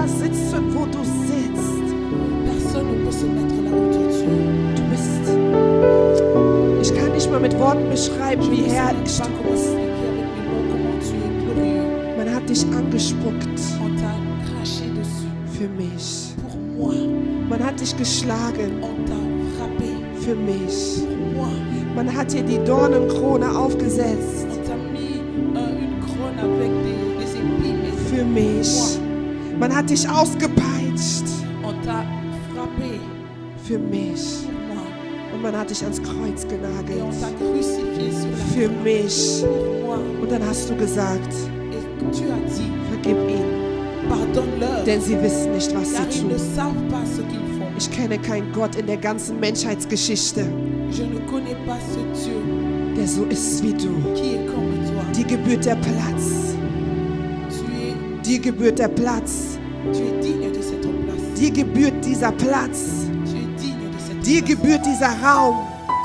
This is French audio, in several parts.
da sitzen, wo du sitzt. Personne ne peut se mettre là où toi tu es. Du bist, ich kann nicht mal mit Worten beschreiben, wie herrlich pas du comment bist. expliquer avec mes mots comment tu es glorieux. Man hat dich angespuckt On t'a craché dessus für mich. pour moi. Man hat dich geschlagen On t'a frappé für mich. pour moi. Man hat dir die Dornenkrone aufgesetzt On t'a mis une couronne avec des épines für mich. Man hat dich ausgepeitscht On t'a frappé für mich. pour moi. Und man hat dich ans Kreuz Et on genagelt t'a crucifié sur la für croix mich. pour moi. Und dann hast du gesagt, Et tu as dit, vergib ihnen, pardonne-leur, denn sie wissen nicht, was car sie ils ne tun. savent pas ce qu'ils font. Ich kenne keinen Gott in der ganzen Menschheitsgeschichte, Je ne connais pas ce Dieu der so ist wie du. qui est comme toi. Die gebührt der Platz. Die gebührt der Platz. Tu es digne de cette place. Die gebührt dieser Platz. Tu es digne de cette Die place. gebührt dieser Raum.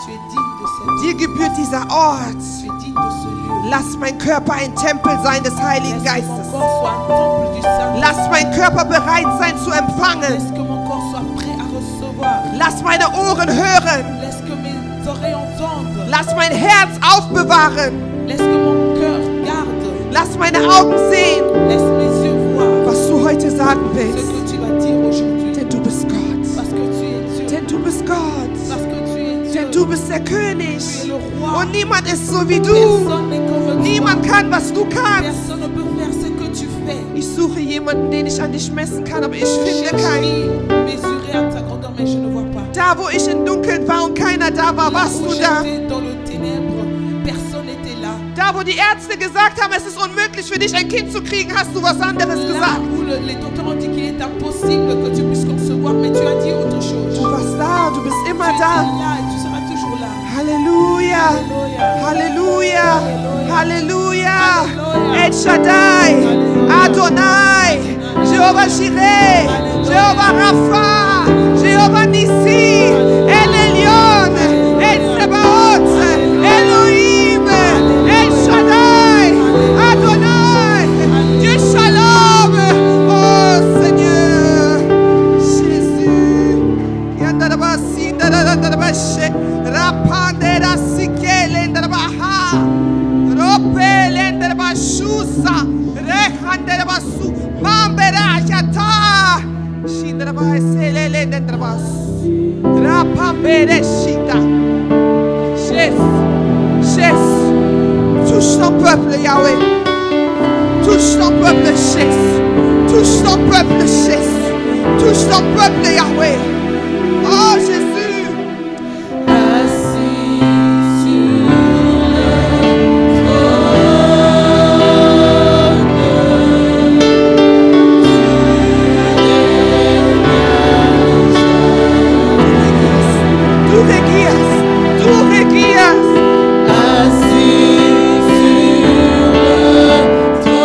Tu es digne de cette Die gebührt dieser Ort. Tu es digne de ce lieu. Lass mein Körper ein Tempel sein des Heiligen Laisse que mon Geistes. corps soit un temple du Saint. Lass mein Körper bereit sein zu empfangen. Laisse que mon corps soit prêt à recevoir. Lass meine Ohren hören. Laisse que mes oreilles entendent. Lass mein Herz aufbewahren. Laisse que mon cœur garde. Lass meine Augen sehen, Laisse mes yeux voir was du heute sagen ce willst. que tu vas dire aujourd'hui. Denn du bist Gott. Parce que tu es Dieu. Denn du bist Gott. Parce que tu es Dieu. Denn du bist der König. Tu es le roi. Und niemand ist so wie du. Personne n'est comme toi. Niemand kann, was du kannst. Personne ne peut faire ce que tu fais. Ich suche jemanden, den ich an dich messen kann, aber ich finde Je keinen. cherche mesurer à ta grandeur, mais je ne vois pas. Da, wo ich im Dunkeln war und keiner da war, Là warst où du da. j'étais dans le ténèbre, personne n'était là. Da, wo die Ärzte gesagt haben, es ist unmöglich für dich, ein Kind zu kriegen, hast du was anderes Là gesagt. où les docteurs ont dit qu'il est impossible que tu puisses concevoir, mais tu as dit autre chose. Du warst da, du bist Tu immer étais da. là et tu seras toujours là. Halleluja. Alléluia. Halleluja. Halleluja. El Shaddai. Adonai. Jehovah Jireh. Jehovah Rapha. Jehovah Nissi. El Elyon. El Sebaot. Elohim. El Shaddai. Adonai. Dieu Shalom. Oh Seigneur. Jésus. Yandarabasi. Yandarabashe. Rapandera Sikele. Yandarabaha. Ropele. Yandarabashusa. Rehandarabasu. Mambera Yata. Shindarabasele. Yandarabasu. Rapambere Shita. Touche ton peuple, Yahweh. Touche ton peuple, Jésus. Touche ton peuple, Jésus. Touche ton peuple, Yahweh. Oh Jésus. Assis sur le Tú reguías. Tú reguías. trône, tu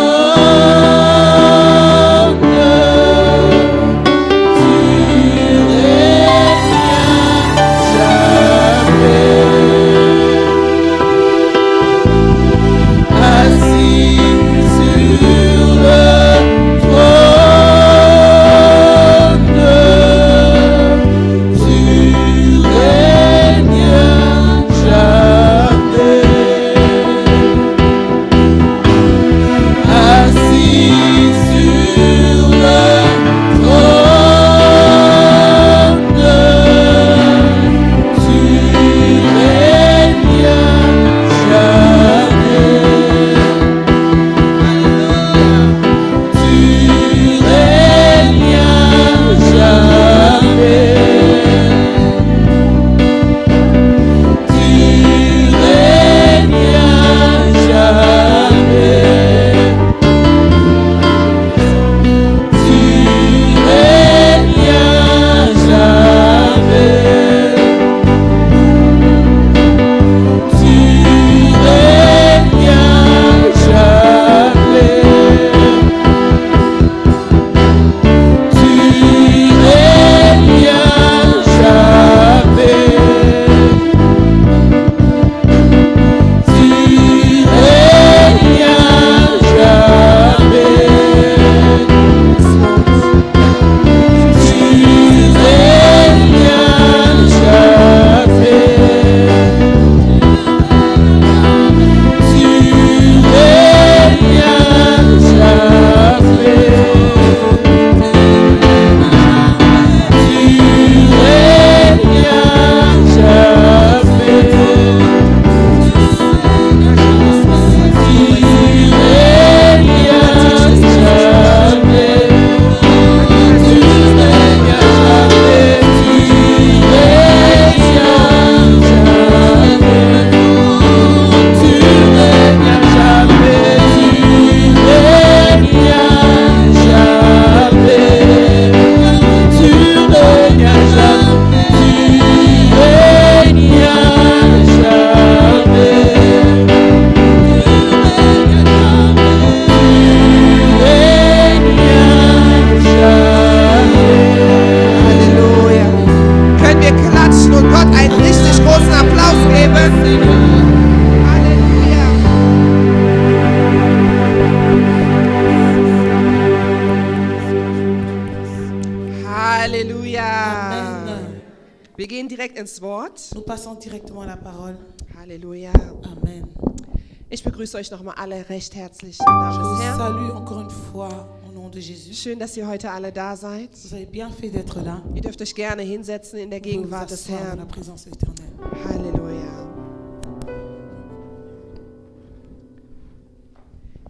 Halleluja. Amen. Wir gehen direkt ins Wort. Nous passons directement à la parole. Halleluja. Amen. Ich begrüße euch nochmal alle recht herzlich im Namen Je des vous Herrn. salue encore une fois au nom de Jésus. Schön, dass ihr heute alle da seid. Vous avez bien fait d'être là. Ihr dürft euch gerne hinsetzen in der Vous pouvez vous Gegenwart des asseoir dans la Herrn. présence éternelle. Halleluja.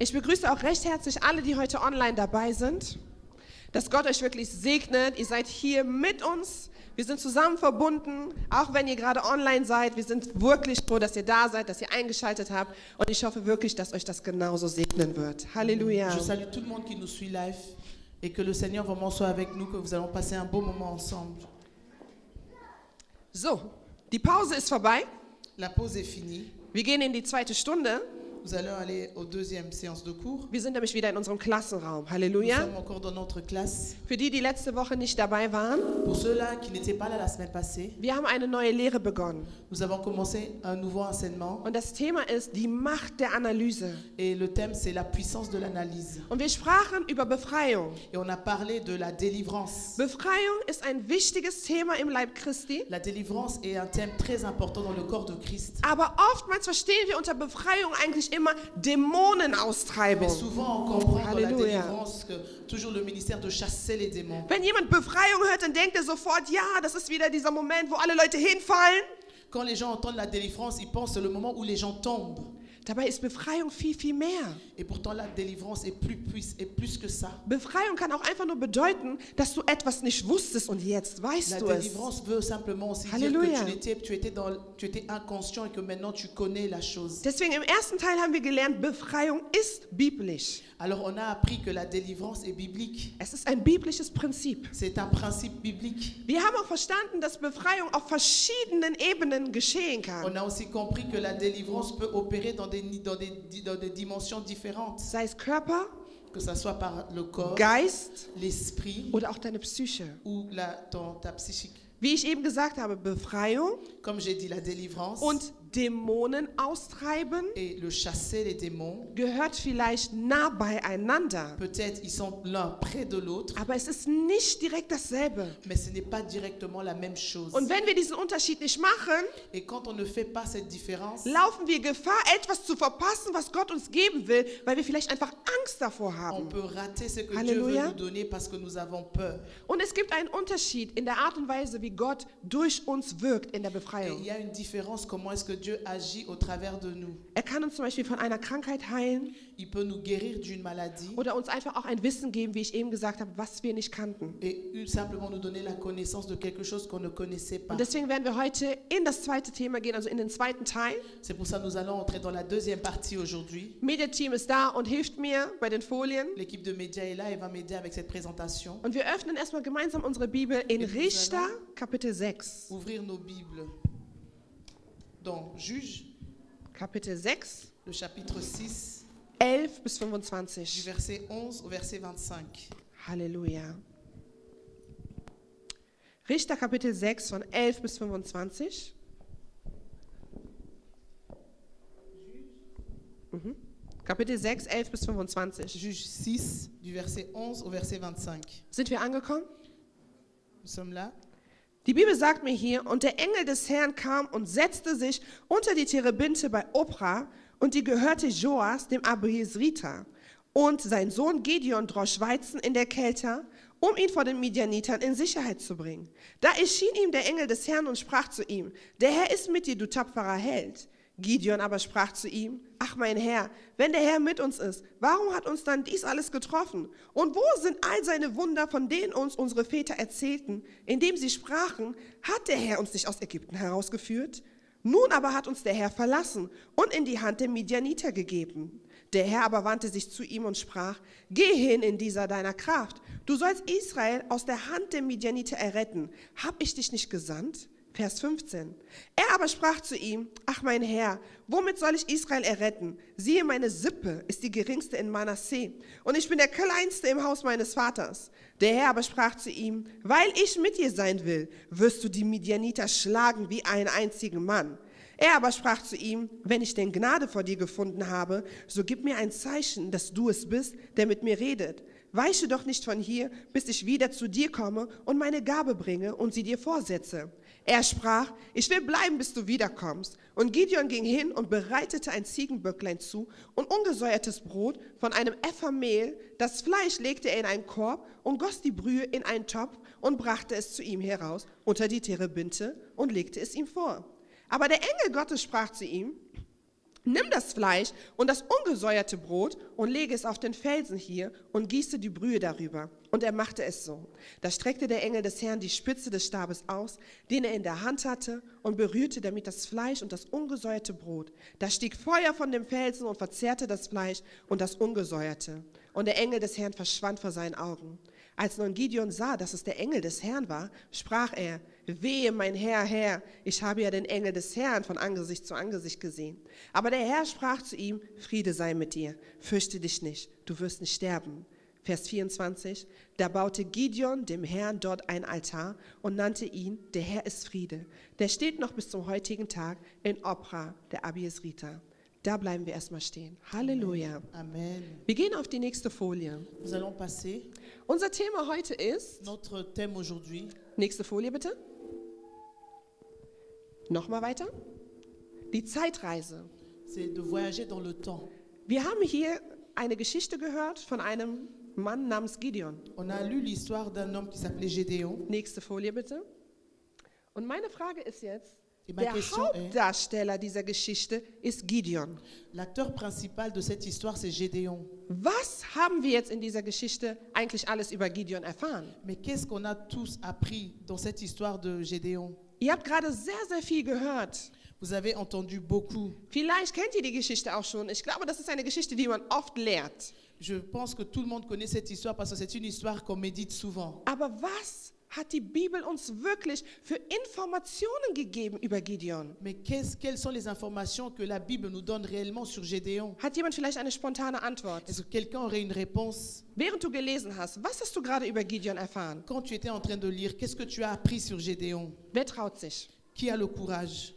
Ich begrüße auch recht herzlich alle, die heute online dabei sind. Dass Gott euch wirklich segnet. Ihr seid hier mit uns. Wir sind zusammen verbunden, auch wenn ihr gerade online seid. Wir sind wirklich froh, dass ihr da seid, dass ihr eingeschaltet habt. Und ich hoffe wirklich, dass euch das genauso segnen wird. Halleluja. Je salue tout le monde qui nous suit live et que le Seigneur vraiment soit avec nous, que vous allons passer un beau moment ensemble. So, die Pause ist vorbei. La pause est finie. Wir gehen in die zweite Stunde. Nous allons aller aux deuxième séance de cours. Wir sind nämlich wieder in unserem Klassenraum. Nous Halleluja. sommes encore dans notre classe. Für die, die letzte Woche nicht dabei waren, Pour ceux-là qui n'étaient pas là la semaine passée, wir haben eine neue Lehre begonnen. nous avons commencé un nouveau enseignement Und das Thema ist die Macht der Analyse. et le thème c'est la puissance de l'analyse. Und wir sprachen über Befreiung. Et on a parlé de la délivrance. Befreiung ist ein wichtiges Thema im Leib Christi. La délivrance est un thème très important dans le corps de Christ. Aber oftmals verstehen wir unter Befreiung eigentlich immer Mais Dämonenaustreibung. souvent on comprend dans la Halleluja. délivrance que toujours le ministère de chasser les démons. Wenn jemand Befreiung hört, dann denkt er sofort, ja, das ist wieder dieser Moment, wo alle Leute hinfallen. Quand les gens entendent la délivrance, ils pensent que c'est le moment où les gens tombent. Dabei ist Befreiung viel, viel mehr. Et pourtant la délivrance est plus que ça. Befreiung kann auch einfach nur bedeuten, dass du etwas nicht wusstest und jetzt La weißt du es. délivrance veut simplement aussi Halleluja. dire que tu étais inconscient et que maintenant tu connais la chose. Deswegen im ersten Teil haben wir gelernt, Befreiung ist biblisch. Alors on a appris que la délivrance est biblique. Es ist ein biblisches Prinzip. C'est un principe biblique. Wir haben auch verstanden, dass Befreiung auf verschiedenen Ebenen geschehen kann. On a aussi compris que la délivrance peut opérer dans des dimensions différentes, Sei es Körper, que ce soit par le corps, Geist l'esprit oder auch deine Psyche. ou ta psychique. Wie ich eben gesagt habe, Befreiung Comme j'ai dit, la délivrance und Dämonen austreiben et le chasser les démons, gehört vielleicht nah beieinander. peut-être ils sont l'un près de l'autre, Aber es ist nicht direkt dasselbe. mais ce n'est pas directement la même chose. Und wenn wir diesen Unterschied nicht machen, Et quand on ne fait pas cette différence, laufen wir Gefahr, etwas zu verpassen, was Gott uns geben will, weil wir vielleicht einfach Angst davor on haben. peut rater ce que Halleluja. Dieu veut nous donner parce que nous avons peur. Und es gibt einen Unterschied in der Art und Weise, wie Gott durch uns wirkt in der Et il Befreiung. y a une différence, comment est-ce que Dieu agit au travers de nous. Er kann uns zum Beispiel von einer Krankheit heilen Il peut nous guérir d'une maladie oder uns einfach auch ein Wissen geben, wie ich eben gesagt habe, was wir nicht kannten. et simplement nous donner la connaissance de quelque chose qu'on ne connaissait pas. Und deswegen werden wir heute in das zweite Thema gehen, also in den zweiten Teil. C'est pour ça que nous allons entrer dans la deuxième partie aujourd'hui. Media-Team ist da und hilft mir bei den Folien. L'équipe de médias est là et va m'aider avec cette présentation. Und wir öffnen erstmal gemeinsam unsere Bibel in Richter, Kapitel 6. Ouvrir nos Bibles dans Juge, Kapitel 6, le chapitre 6, 11 bis du 25. verset 11 au verset 25. Halleluja. Richter, Kapitel 6, von 11 bis 25. Kapitel 6, 11 bis 25. Juge 6, du verset 11 au verset 25. Sind wir angekommen? Nous sommes là. Die Bibel sagt mir hier, und der Engel des Herrn kam und setzte sich unter die Terebinte bei Opra, und die gehörte Joas, dem Abiesriter. Und sein Sohn Gideon drosch Weizen in der Kälte, um ihn vor den Midianitern in Sicherheit zu bringen. Da erschien ihm der Engel des Herrn und sprach zu ihm, der Herr ist mit dir, du tapferer Held. Gideon aber sprach zu ihm, ach mein Herr, wenn der Herr mit uns ist, warum hat uns dann dies alles getroffen? Und wo sind all seine Wunder, von denen uns unsere Väter erzählten, indem sie sprachen, hat der Herr uns nicht aus Ägypten herausgeführt? Nun aber hat uns der Herr verlassen und in die Hand der Midianiter gegeben. Der Herr aber wandte sich zu ihm und sprach, geh hin in dieser deiner Kraft. Du sollst Israel aus der Hand der Midianiter erretten. Hab ich dich nicht gesandt? Vers 15. Er aber sprach zu ihm, ach mein Herr, womit soll ich Israel erretten? Siehe, meine Sippe ist die geringste in Manasseh, und ich bin der kleinste im Haus meines Vaters. Der Herr aber sprach zu ihm, weil ich mit dir sein will, wirst du die Midianiter schlagen wie einen einzigen Mann. Er aber sprach zu ihm, wenn ich denn Gnade vor dir gefunden habe, so gib mir ein Zeichen, dass du es bist, der mit mir redet. weiche doch nicht von hier, bis ich wieder zu dir komme und meine Gabe bringe und sie dir vorsetze. Er sprach, ich will bleiben, bis du wiederkommst. Und Gideon ging hin und bereitete ein Ziegenböcklein zu und ungesäuertes Brot von einem Epha Mehl. Das Fleisch legte er in einen Korb und goss die Brühe in einen Topf und brachte es zu ihm heraus unter die Terebinte und legte es ihm vor. Aber der Engel Gottes sprach zu ihm, nimm das Fleisch und das ungesäuerte Brot und lege es auf den Felsen hier und gieße die Brühe darüber. Und er machte es so. Da streckte der Engel des Herrn die Spitze des Stabes aus, den er in der Hand hatte, und berührte damit das Fleisch und das ungesäuerte Brot. Da stieg Feuer von dem Felsen und verzehrte das Fleisch und das Ungesäuerte. Und der Engel des Herrn verschwand vor seinen Augen. Als nun Gideon sah, dass es der Engel des Herrn war, sprach er, wehe, mein Herr, ich habe ja den Engel des Herrn von Angesicht zu Angesicht gesehen. Aber der Herr sprach zu ihm, Friede sei mit dir, fürchte dich nicht, du wirst nicht sterben. Vers 24, da baute Gideon dem Herrn dort einen Altar und nannte ihn, der Herr ist Friede. Der steht noch bis zum heutigen Tag in Opra, der Abiesriter. Da bleiben wir erstmal stehen. Halleluja. Amen. Wir gehen auf die nächste Folie. Nous allons passer. Unser Thema heute ist, Notre thème aujourd'hui, nächste Folie bitte. Nochmal weiter. Die Zeitreise. c'est de voyager dans le temps. Wir haben hier eine Geschichte gehört von einem Mann namens Gideon. On a lu l'histoire d'un homme qui s'appelait Gédéon. Nächste Folie bitte. Und meine Frage ist jetzt, Et ma der question est, Hauptdarsteller dieser Geschichte ist Gideon. l'acteur principal de cette histoire, c'est Gédéon. Was haben wir jetzt in dieser Geschichte eigentlich alles über Gideon erfahren? Mais qu'est-ce qu'on a tous appris dans cette histoire de Gédéon? Ihr habt gerade sehr viel gehört. Vous avez entendu beaucoup. Vielleicht kennt ihr die Geschichte auch schon. Ich glaube, das ist eine Geschichte, die man oft lehrt. Je pense que tout le monde connaît cette histoire parce que c'est une histoire qu'on médite souvent. Aber was hat die Bibel uns wirklich für Informationen gegeben über Gideon? Mais quelles sont les informations que la Bible nous donne réellement sur Gédéon? Hat jemand vielleicht eine spontane Antwort? Est-ce que quelqu'un aurait une réponse? Während du gelesen hast, was hast du gerade über Gideon erfahren? Quand tu étais en train de lire, qu'est-ce que tu as appris sur Gédéon? Wer traut sich? Qui a le courage?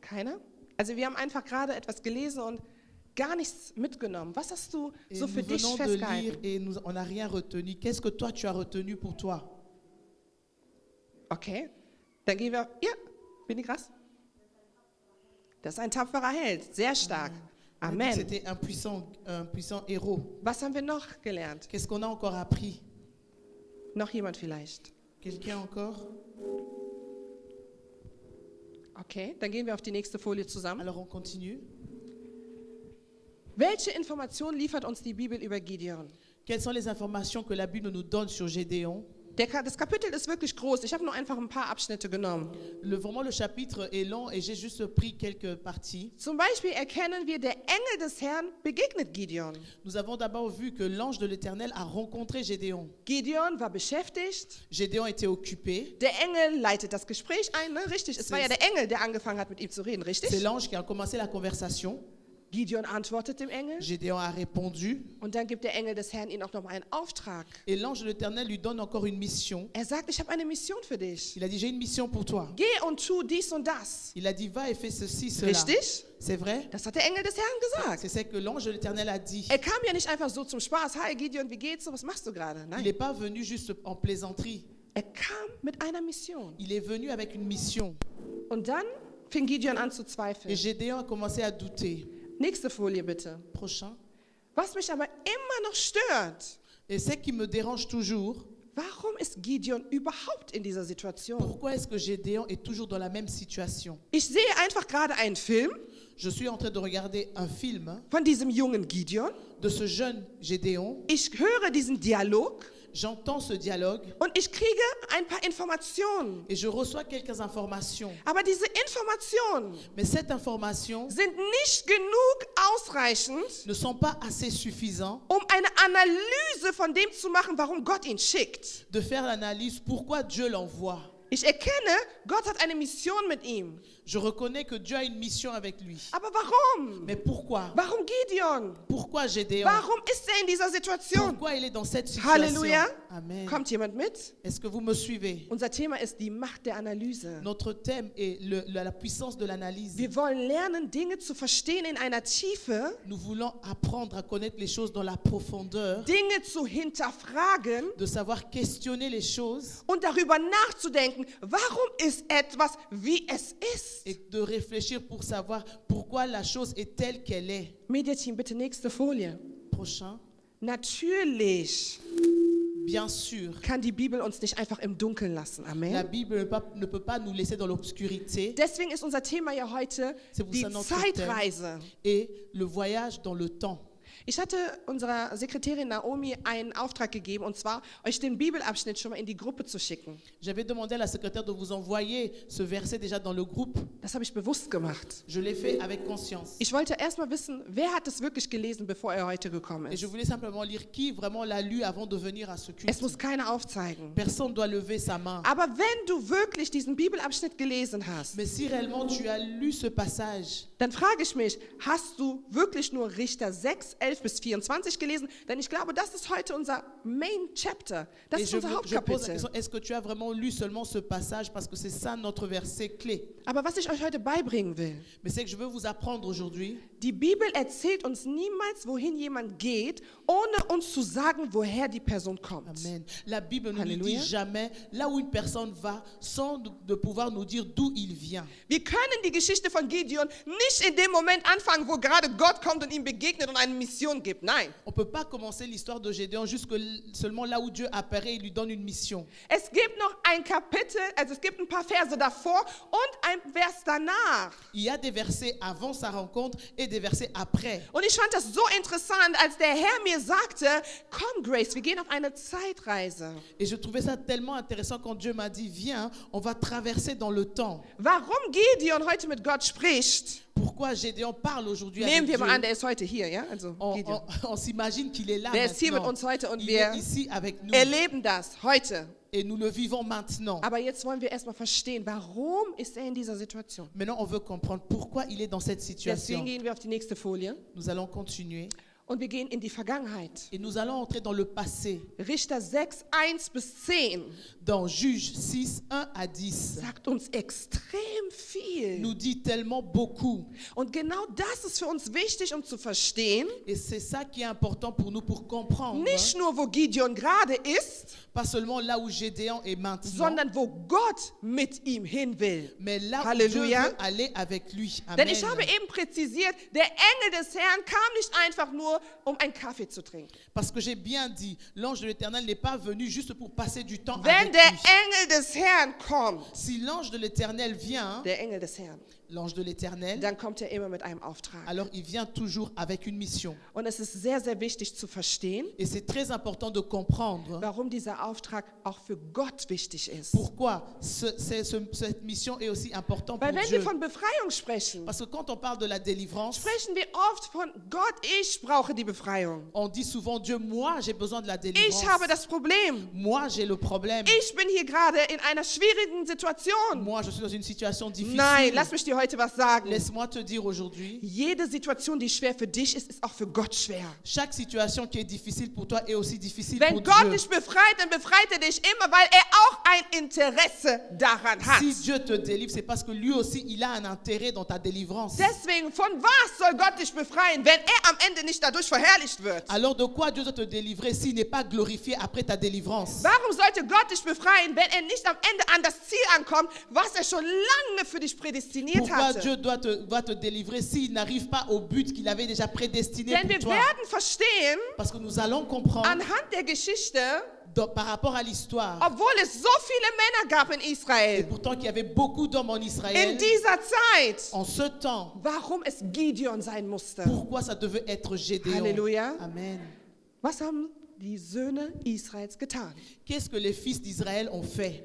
Keiner? Also wir haben einfach gerade etwas gelesen und gar nichts mitgenommen. Was hast du Et so für nous dich venons de lire festgehalten? et on n'a rien retenu. Qu'est-ce que toi tu as retenu pour toi? Okay, dann gehen wir. Ja, bin ich krass? Das ist ein tapferer Held, sehr stark. On a dit que Amen. C'était un puissant héros. Was haben wir noch gelernt? Qu'est-ce qu'on a encore appris? Noch jemand vielleicht? Quelqu'un encore? Okay, dann gehen wir auf die nächste Folie zusammen. Alors on continue. Welche Informationen liefert uns die Bibel über Gideon? Quelles sont les informations que la Bible nous donne sur Gédéon? Das Kapitel ist wirklich groß. Ich habe nur einfach ein paar Abschnitte genommen. Vraiment, le chapitre est long et j'ai juste pris quelques parties. Zum Beispiel erkennen wir, der Engel des Herrn begegnet Gideon. Nous avons d'abord vu que l'ange de l'Éternel a rencontré Gédéon. Gideon war beschäftigt. Gédéon était occupé. Der Engel leitet das Gespräch ein, ne? Richtig. Es war ja der Engel, der angefangen hat, mit ihm zu reden, C'est richtig? l'ange qui a commencé la conversation. Gideon antwortet dem Engel Gédéon a répondu. und dann gibt der Engel des Herrn ihm auch nochmal einen Auftrag. Et l'ange de l'Éternel lui donne encore une mission. Er sagt, ich habe eine Mission für dich. Il a dit, j'ai une mission pour toi. Geh und tu dies und das. Il a dit, va et fais ceci, cela. Richtig? C'est vrai? Das hat der Engel des Herrn gesagt. C'est ce que l'ange de l'Éternel a dit. Er kam ja nicht einfach so zum Spaß. Hi Gideon, wie geht's? Was machst du gerade? Il Nein. n'est pas venu juste en plaisanterie. Er kam mit einer Mission. Il est venu avec une mission. Und dann fing Gideon an zu Et zweifeln. Gédéon a commencé à douter. Nächste Folie bitte. Prochain. Was mich aber immer noch stört, Et ce qui me dérange toujours, warum ist Gideon überhaupt in dieser Situation? pourquoi est-ce que Gédéon est toujours dans la même situation? Ich sehe einfach gerade einen Film Je suis en train de regarder un film von diesem jungen Gideon. de ce jeune Gédéon. Ich höre diesen Dialog J'entends ce dialogue und ich kriege ein paar Informationen. et je reçois quelques informations. Aber diese Informationen Mais cette information sind nicht genug ausreichend, ne sont pas assez suffisantes um eine Analyse von dem zu machen, warum Gott ihn schickt. de faire l'analyse pourquoi Dieu l'envoie. Ich erkenne, Gott hat eine Mission mit ihm. Je reconnais que Dieu a une mission avec lui. Aber warum? Mais pourquoi? Warum Gideon? Pourquoi Gédéon? Warum ist er in dieser Situation? Pourquoi il est dans cette situation? Halleluja. Amen. Kommt jemand mit? Est-ce que vous me suivez? Unser Thema ist die Macht der Analyse. Notre thème est la puissance de l'analyse. Wir wollen lernen, Dinge zu verstehen in einer Tiefe, Nous voulons apprendre à connaître les choses dans la profondeur, Dinge zu hinterfragen de savoir questionner les choses und darüber nachzudenken, warum ist etwas, wie es ist. et de réfléchir pour savoir pourquoi la chose est telle qu'elle est. Mediateam, bitte nächste Folie. Prochain. Natürlich Bien sûr, kann die Bibel uns nicht einfach im Dunkeln lassen. la Amen. Bible ne peut pas nous laisser dans l'obscurité. Deswegen ist unser Thema ja heute C'est pour die ça notre Zeitreise. Et le voyage dans le temps. Ich hatte unserer Sekretärin Naomi einen Auftrag gegeben, und zwar euch den Bibelabschnitt schon mal in die Gruppe zu schicken. J'avais demandé à la secrétaire de vous envoyer ce verset déjà dans le groupe. Das habe ich bewusst gemacht. Je l'ai fait avec conscience. Ich wollte erst mal wissen, wer hat es wirklich gelesen, bevor er heute gekommen Et je ist. voulais simplement lire qui vraiment l'a lu avant de venir à ce Es culte. muss keiner aufzeigen. Personne ne doit lever sa main. Aber wenn du wirklich diesen Bibelabschnitt gelesen hast, Mais si réellement tu as lu ce passage, dann frage ich mich, hast du wirklich nur Richter 6, 11 bis 24 gelesen? Denn ich glaube, das ist heute unser Main Chapter. Das et ist je unser pose la Hauptkapitel. question, est-ce que tu as vraiment lu seulement ce passage parce que c'est ça notre verset clé. Aber was ich euch heute beibringen will, Mais c'est que je veux vous apprendre aujourd'hui, die Bibel erzählt uns niemals, wohin jemand geht, ohne uns zu sagen, woher die Person kommt. Amen. La Bible ne nous Alléluia. dit jamais là où une personne va sans de pouvoir nous dire d'où il vient. Wir können die Geschichte von Gideon nicht in dem Moment anfangen, wo gerade Gott kommt und ihm begegnet und eine Mission gibt. Nein. On ne peut pas commencer l'histoire de Gédéon jusque seulement là où Dieu apparaît et lui donne une mission. Es gibt noch ein Kapitel, also es gibt ein paar Verse davor und ein Vers danach. Il y a des versets avant sa rencontre et des versets après. Und ich fand das so interessant, als der Herr mir sagte, komm Grace, wir gehen auf eine Zeitreise. Et je trouvais ça tellement intéressant quand Dieu m'a dit, viens, on va traverser dans le temps. Warum Gideon heute mit Gott spricht, Pourquoi Gédéon parle aujourd'hui avec nehmen wir Dieu? mal an, der ist heute hier, ja? Also Gideon. On s'imagine qu'il est là Der ist hier mit maintenant. uns heute und Il wir est ici avec nous erleben das heute. et nous le vivons maintenant. Aber jetzt wollen wir erstmal verstehen, warum ist er in dieser Situation? Maintenant, on veut comprendre pourquoi il est dans cette Deswegen situation. gehen wir auf die nächste Folie Nous allons continuer und wir gehen in die Vergangenheit. et nous allons entrer dans le passé. Richter 6, 1 bis 10 Dans Juge 6, 1 à 10, sagt uns extrem viel. nous dit tellement beaucoup. Und genau das ist für uns wichtig, um zu verstehen, Et c'est ça qui est important pour nous pour comprendre. nicht nur, wo Gideon gerade ist, Pas seulement là où Gédéon est maintenant, sondern wo Gott mit ihm hin will. mais là où Halleluja. Dieu veut aller avec lui. Denn Amen. ich habe eben präzisiert, der Engel des Herrn kam nicht einfach nur, um einen Kaffee zu trinken. Parce que j'ai bien dit, l'ange de l'Éternel n'est pas venu juste pour passer du temps Wenn avec der lui. Engel des Herrn kommt, Si l'ange de l'Éternel vient, der Engel des Herrn, l'ange de l'Éternel, dann kommt er immer mit einem Auftrag. alors il vient toujours avec une mission. Und es ist sehr, sehr wichtig zu verstehen, Et c'est très important de comprendre warum dieser Auftrag auch für Gott wichtig ist. pourquoi cette mission est aussi importante pour Weil wenn Dieu. wir von Befreiung sprechen, Parce que quand on parle de la délivrance, sprechen wir oft von Gott, ich brauche die Befreiung. on dit souvent Dieu, moi j'ai besoin de la Ich délivrance. habe das Problem. Moi j'ai le problème. Ich bin hier gerade in einer schwierigen Situation. Moi je suis dans une situation difficile. Nein, lass mich dir heute was sagen. Laisse-moi te dire aujourd'hui, Jede Situation, die schwer für dich ist, ist auch für Gott schwer. chaque situation qui est difficile pour toi est aussi difficile Wenn pour Gott Dieu. dich befreit, dann befreit er dich immer, weil er auch ein Interesse daran hat. Si Dieu te délivre, c'est parce que lui aussi, il a un intérêt dans ta délivrance. Deswegen, von was soll Gott dich befreien, wenn er am Ende nicht dadurch verherrlicht wird? Alors de quoi Dieu doit te délivrer s'il n'est pas glorifié après ta délivrance? Warum sollte Gott dich befreien, wenn er nicht am Ende an das Ziel ankommt, was er schon lange für dich prädestiniert Pourquoi hatte? Dieu doit te délivrer s'il n'arrive pas au but qu'il avait déjà prédestiné Denn pour wir toi? werden verstehen, Parce que nous allons comprendre anhand der Geschichte, par rapport à l'histoire, obwohl es so viele Männer gab in et Israel, pourtant qu'il y avait beaucoup d'hommes en in Israël, dieser Zeit, en ce temps, warum es Gideon sein musste. pourquoi ça devait être Gédéon? Halleluja. Amen. Was haben die Söhne Israels getan? Qu'est-ce que les fils d'Israël ont fait?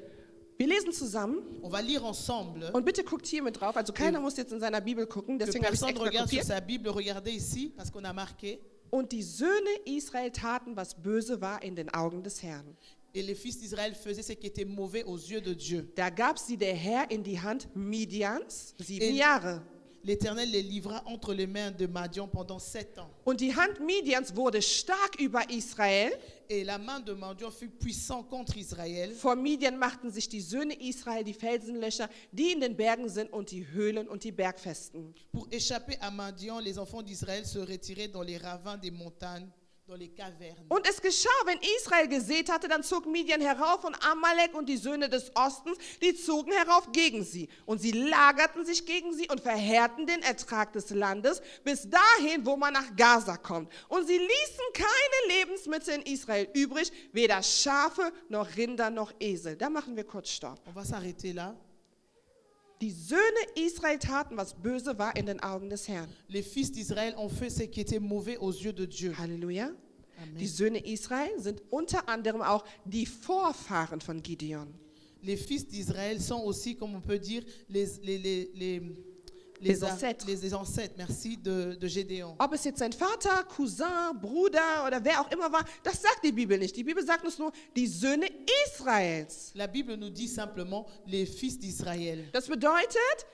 Wir lesen zusammen On va lire ensemble. und bitte guckt hier mit drauf. Also keiner muss jetzt in seiner Bibel gucken, Que deswegen habe ich es personne extra regarde sur kopiert. sa Bible, regardez ici, parce qu'on a marqué. Und die Söhne Israel taten, was böse war in den Augen des Herrn. Et les fils d'Israël faisaient ce qui était mauvais aux yeux de Dieu. Da gab sie der Herr in die Hand Midians 7 Et- Jahre. L'Éternel les livra entre les mains de Madian pendant 7 ans. Und die Hand Midians wurde stark über Israel. Et la main de Madian fut puissante contre Israël. Vor Midian machten sich die Söhne Israel die Felsenlöcher, die in den Bergen sind, und die Höhlen und die Bergfesten. Pour échapper à Madian, les enfants d'Israël se retiraient dans les ravins des montagnes, dans les cavernes. Und es geschah, wenn Israel gesät hatte, dann zog Midian herauf, und Amalek und die Söhne des Ostens, die zogen herauf gegen sie. Und sie lagerten sich gegen sie und verheerten den Ertrag des Landes bis dahin, wo man nach Gaza kommt. Und sie ließen keine Lebensmittel in Israel übrig, weder Schafe noch Rinder noch Esel. Da machen wir kurz Stopp. On va s'arrêter là. Die Söhne Israel taten, was böse war in den Augen des Herrn. Les fils d'Israël ont fait ce qui était mauvais aux yeux de Dieu. Halleluja. Amen. Die Söhne Israel sind unter anderem auch die Vorfahren von Gideon. Les fils d'Israël sont aussi, comme on peut dire, Les ancêtres. les ancêtres, merci, de Gédéon. Ob es jetzt sein Vater, Cousin, Bruder oder wer auch immer war, das sagt die Bibel nicht. Die Bibel sagt uns nur, die Söhne Israels. La Bible nous dit simplement les fils d'Israël. Das bedeutet,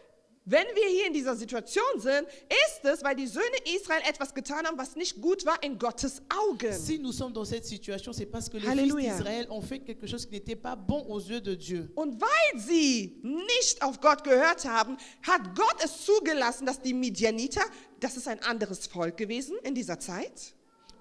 wenn wir hier in dieser Situation sind, ist es, weil die Söhne Israel etwas getan haben, was nicht gut war in Gottes Augen. Si nous sommes dans cette situation, c'est parce que les Halleluja. fils d'Israël ont fait quelque chose qui n'était pas bon aux yeux de Dieu. Und weil sie nicht auf Gott gehört haben, hat Gott es zugelassen, dass die Midianiter, das ist ein anderes Volk gewesen in dieser Zeit,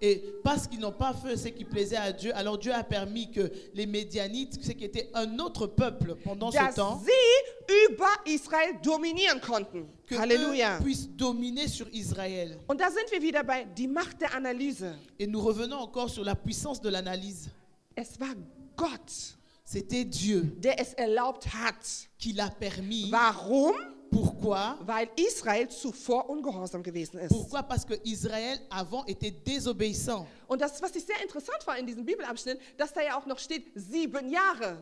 Et parce qu'ils n'ont pas fait ce qui plaisait à Dieu, alors Dieu a permis que les Médianites, ce qui était un autre peuple pendant ce dass temps, sie über Israel dominieren konnten. que Halleluja. eux puissent dominer sur Israël. Und da sind wir wieder bei die Macht der Analyse. Et nous revenons encore sur la puissance de l'analyse. Es war Gott, C'était Dieu der es erlaubt hat. qui l'a permis. Warum? Pourquoi? Weil Israel zuvor ungehorsam gewesen ist. Pourquoi? Parce que Israël avant était désobéissant. Und das, was ich sehr interessant war in diesem Bibelabschnitt, dass da ja auch noch steht 7 Jahre.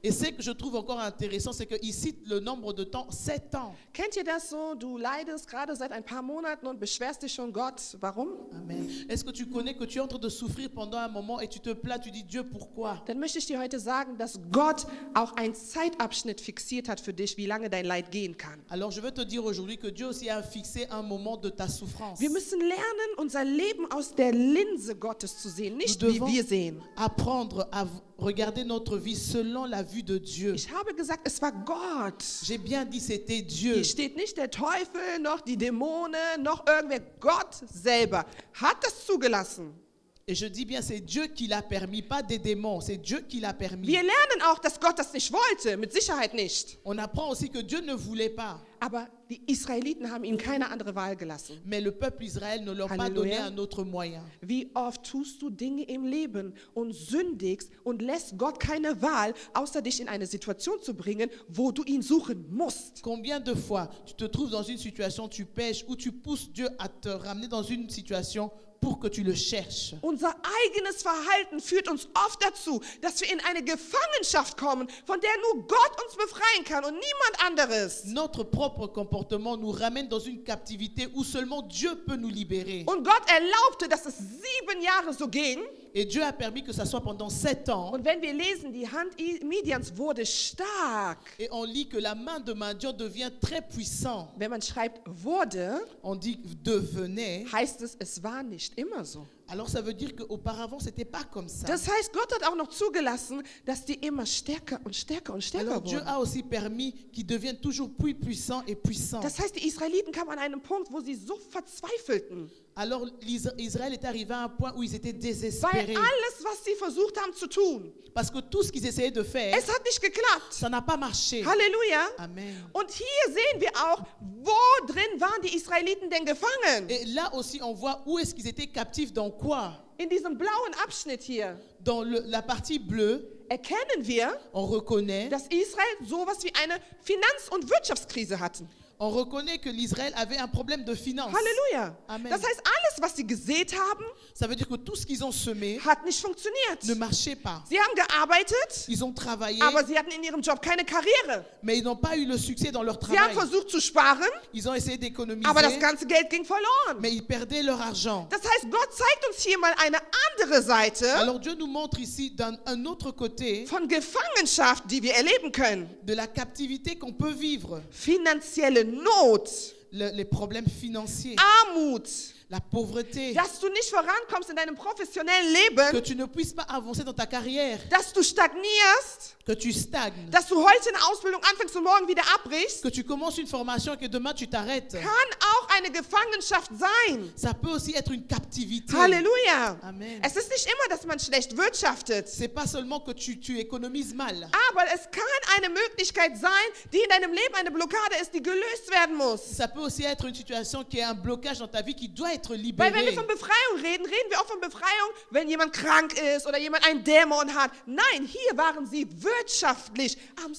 Et ce que je trouve encore intéressant, c'est qu'il cite le nombre de temps, 7 ans. Kennt ihr das so? Du leidest gerade seit ein paar Monaten und beschwerst dich schon Gott. Warum? Amen. Est-ce que tu connais que tu es en train de souffrir pendant un moment et tu te plains, tu dis Dieu, pourquoi? Dann möchte ich dir heute sagen, dass Gott auch einen Zeitabschnitt fixiert hat für dich, wie lange dein Leid gehen kann. Alors je veux te dire aujourd'hui que Dieu aussi a fixé un moment de ta souffrance. Wir müssen lernen, unser Leben aus der Linse Gottes zu sehen, nicht wie wir sehen. Apprendre à regarder notre vie selon la vue de Dieu. Ich habe gesagt, es war Gott. J'ai bien dit c'était Dieu. Hier steht nicht der Teufel, noch die Dämonen, noch irgendwer. Gott selber hat das zugelassen. Et je dis bien, c'est Dieu qui l'a permis, pas des démons, c'est Dieu qui l'a permis. Wir lernen auch, dass Gott das nicht wollte, mit Sicherheit nicht. On apprend aussi que Dieu ne voulait pas. Aber die Israeliten haben ihm keine andere Wahl gelassen. Mais le peuple Israël ne leur a pas Halleluja. donné un autre moyen. Wie oft tust du Dinge im Leben und sündigst und lässt Gott keine Wahl, außer dich in eine Situation zu bringen, wo du ihn suchen musst. Combien de fois tu te trouves dans une situation, tu pêches, ou tu pousses Dieu à te ramener dans une situation pour que tu le cherches. Unser eigenes Verhalten führt uns oft dazu, dass wir in eine Gefangenschaft kommen, von der nur Gott uns befreien kann und niemand anderes. Notre propre comportement nous ramène dans une captivité où seulement Dieu peut nous libérer. Und Gott erlaubte, dass es 7 Jahre so ging. Et Dieu a permis que ça soit pendant 7 ans. Und wenn wir lesen, die Hand Midians wurde stark. Et on lit que la main de Madian devient très puissante. Wenn man schreibt wurde, On dit devenait. heißt es, es war nicht immer so. Alors ça veut dire qu'auparavant, c'était pas comme ça. Das heißt, Gott hat auch noch zugelassen, dass die immer stärker und stärker und stärker Alors Dieu wurden. a aussi permis qu'ils deviennent toujours plus puissants et puissants. Das heißt, die Israeliten kamen an einen Punkt, wo sie so verzweifelten. Alors Israël est arrivé à un point où ils étaient Weil désespérés. alles, was sie versucht haben zu tun, Parce que tout ce qu'ils essayaient de faire, es hat nicht geklappt. ça n'a pas marché. Halleluja. Amen. Und hier sehen wir auch, wo drin waren die Israeliten denn gefangen? Et là aussi, on voit où est-ce qu'ils étaient captifs, dans quoi. In diesem blauen Abschnitt hier Dans la partie bleue, erkennen wir, on reconnaît, dass Israel sowas wie eine Finanz- und Wirtschaftskrise hatten. on reconnaît que l'Israël avait un problème de finance. Halleluja. Amen. Das heißt, alles, was sie gesät haben, Ça veut dire que tout ce qu'ils ont semé hat nicht funktioniert. ne marchait pas. Sie haben gearbeitet, Ils ont travaillé, aber sie hatten in ihrem Job keine Karriere. mais ils n'ont pas eu le succès dans leur Sie haben travail. versucht zu sparen, Ils ont essayé d'économiser, aber das ganze Geld ging verloren. mais ils perdaient leur argent. Das heißt, Gott zeigt uns hier mal eine andere Seite Alors Dieu nous montre ici un autre côté von Gefangenschaft, die wir erleben können. de la captivité qu'on peut vivre, Finanzielle Not, les problèmes financiers, Armut, la pauvreté, dass du nicht vorankommst in deinem professionellen que Leben, tu ne puisses pas avancer dans ta carrière, dass du stagnierst, que tu stagnes, dass du heute eine Ausbildung anfängst und morgen wieder abbrichst, que tu commences une formation et que demain tu t'arrêtes. kann auch eine Gefangenschaft sein. Ça peut aussi être une captivité. Halleluja. Amen. Es ist nicht immer, dass man schlecht wirtschaftet, C'est pas seulement que tu économises mal. aber es kann eine Möglichkeit sein, die in deinem Leben eine Blockade ist, die gelöst werden muss. Ça peut aussi être une situation qui est un blocage dans ta vie qui doit être Weil wenn wir libéré. von Befreiung reden, reden wir auch von Befreiung, wenn jemand krank ist oder jemand einen Dämon hat. Nein, hier waren sie wirtschaftlich am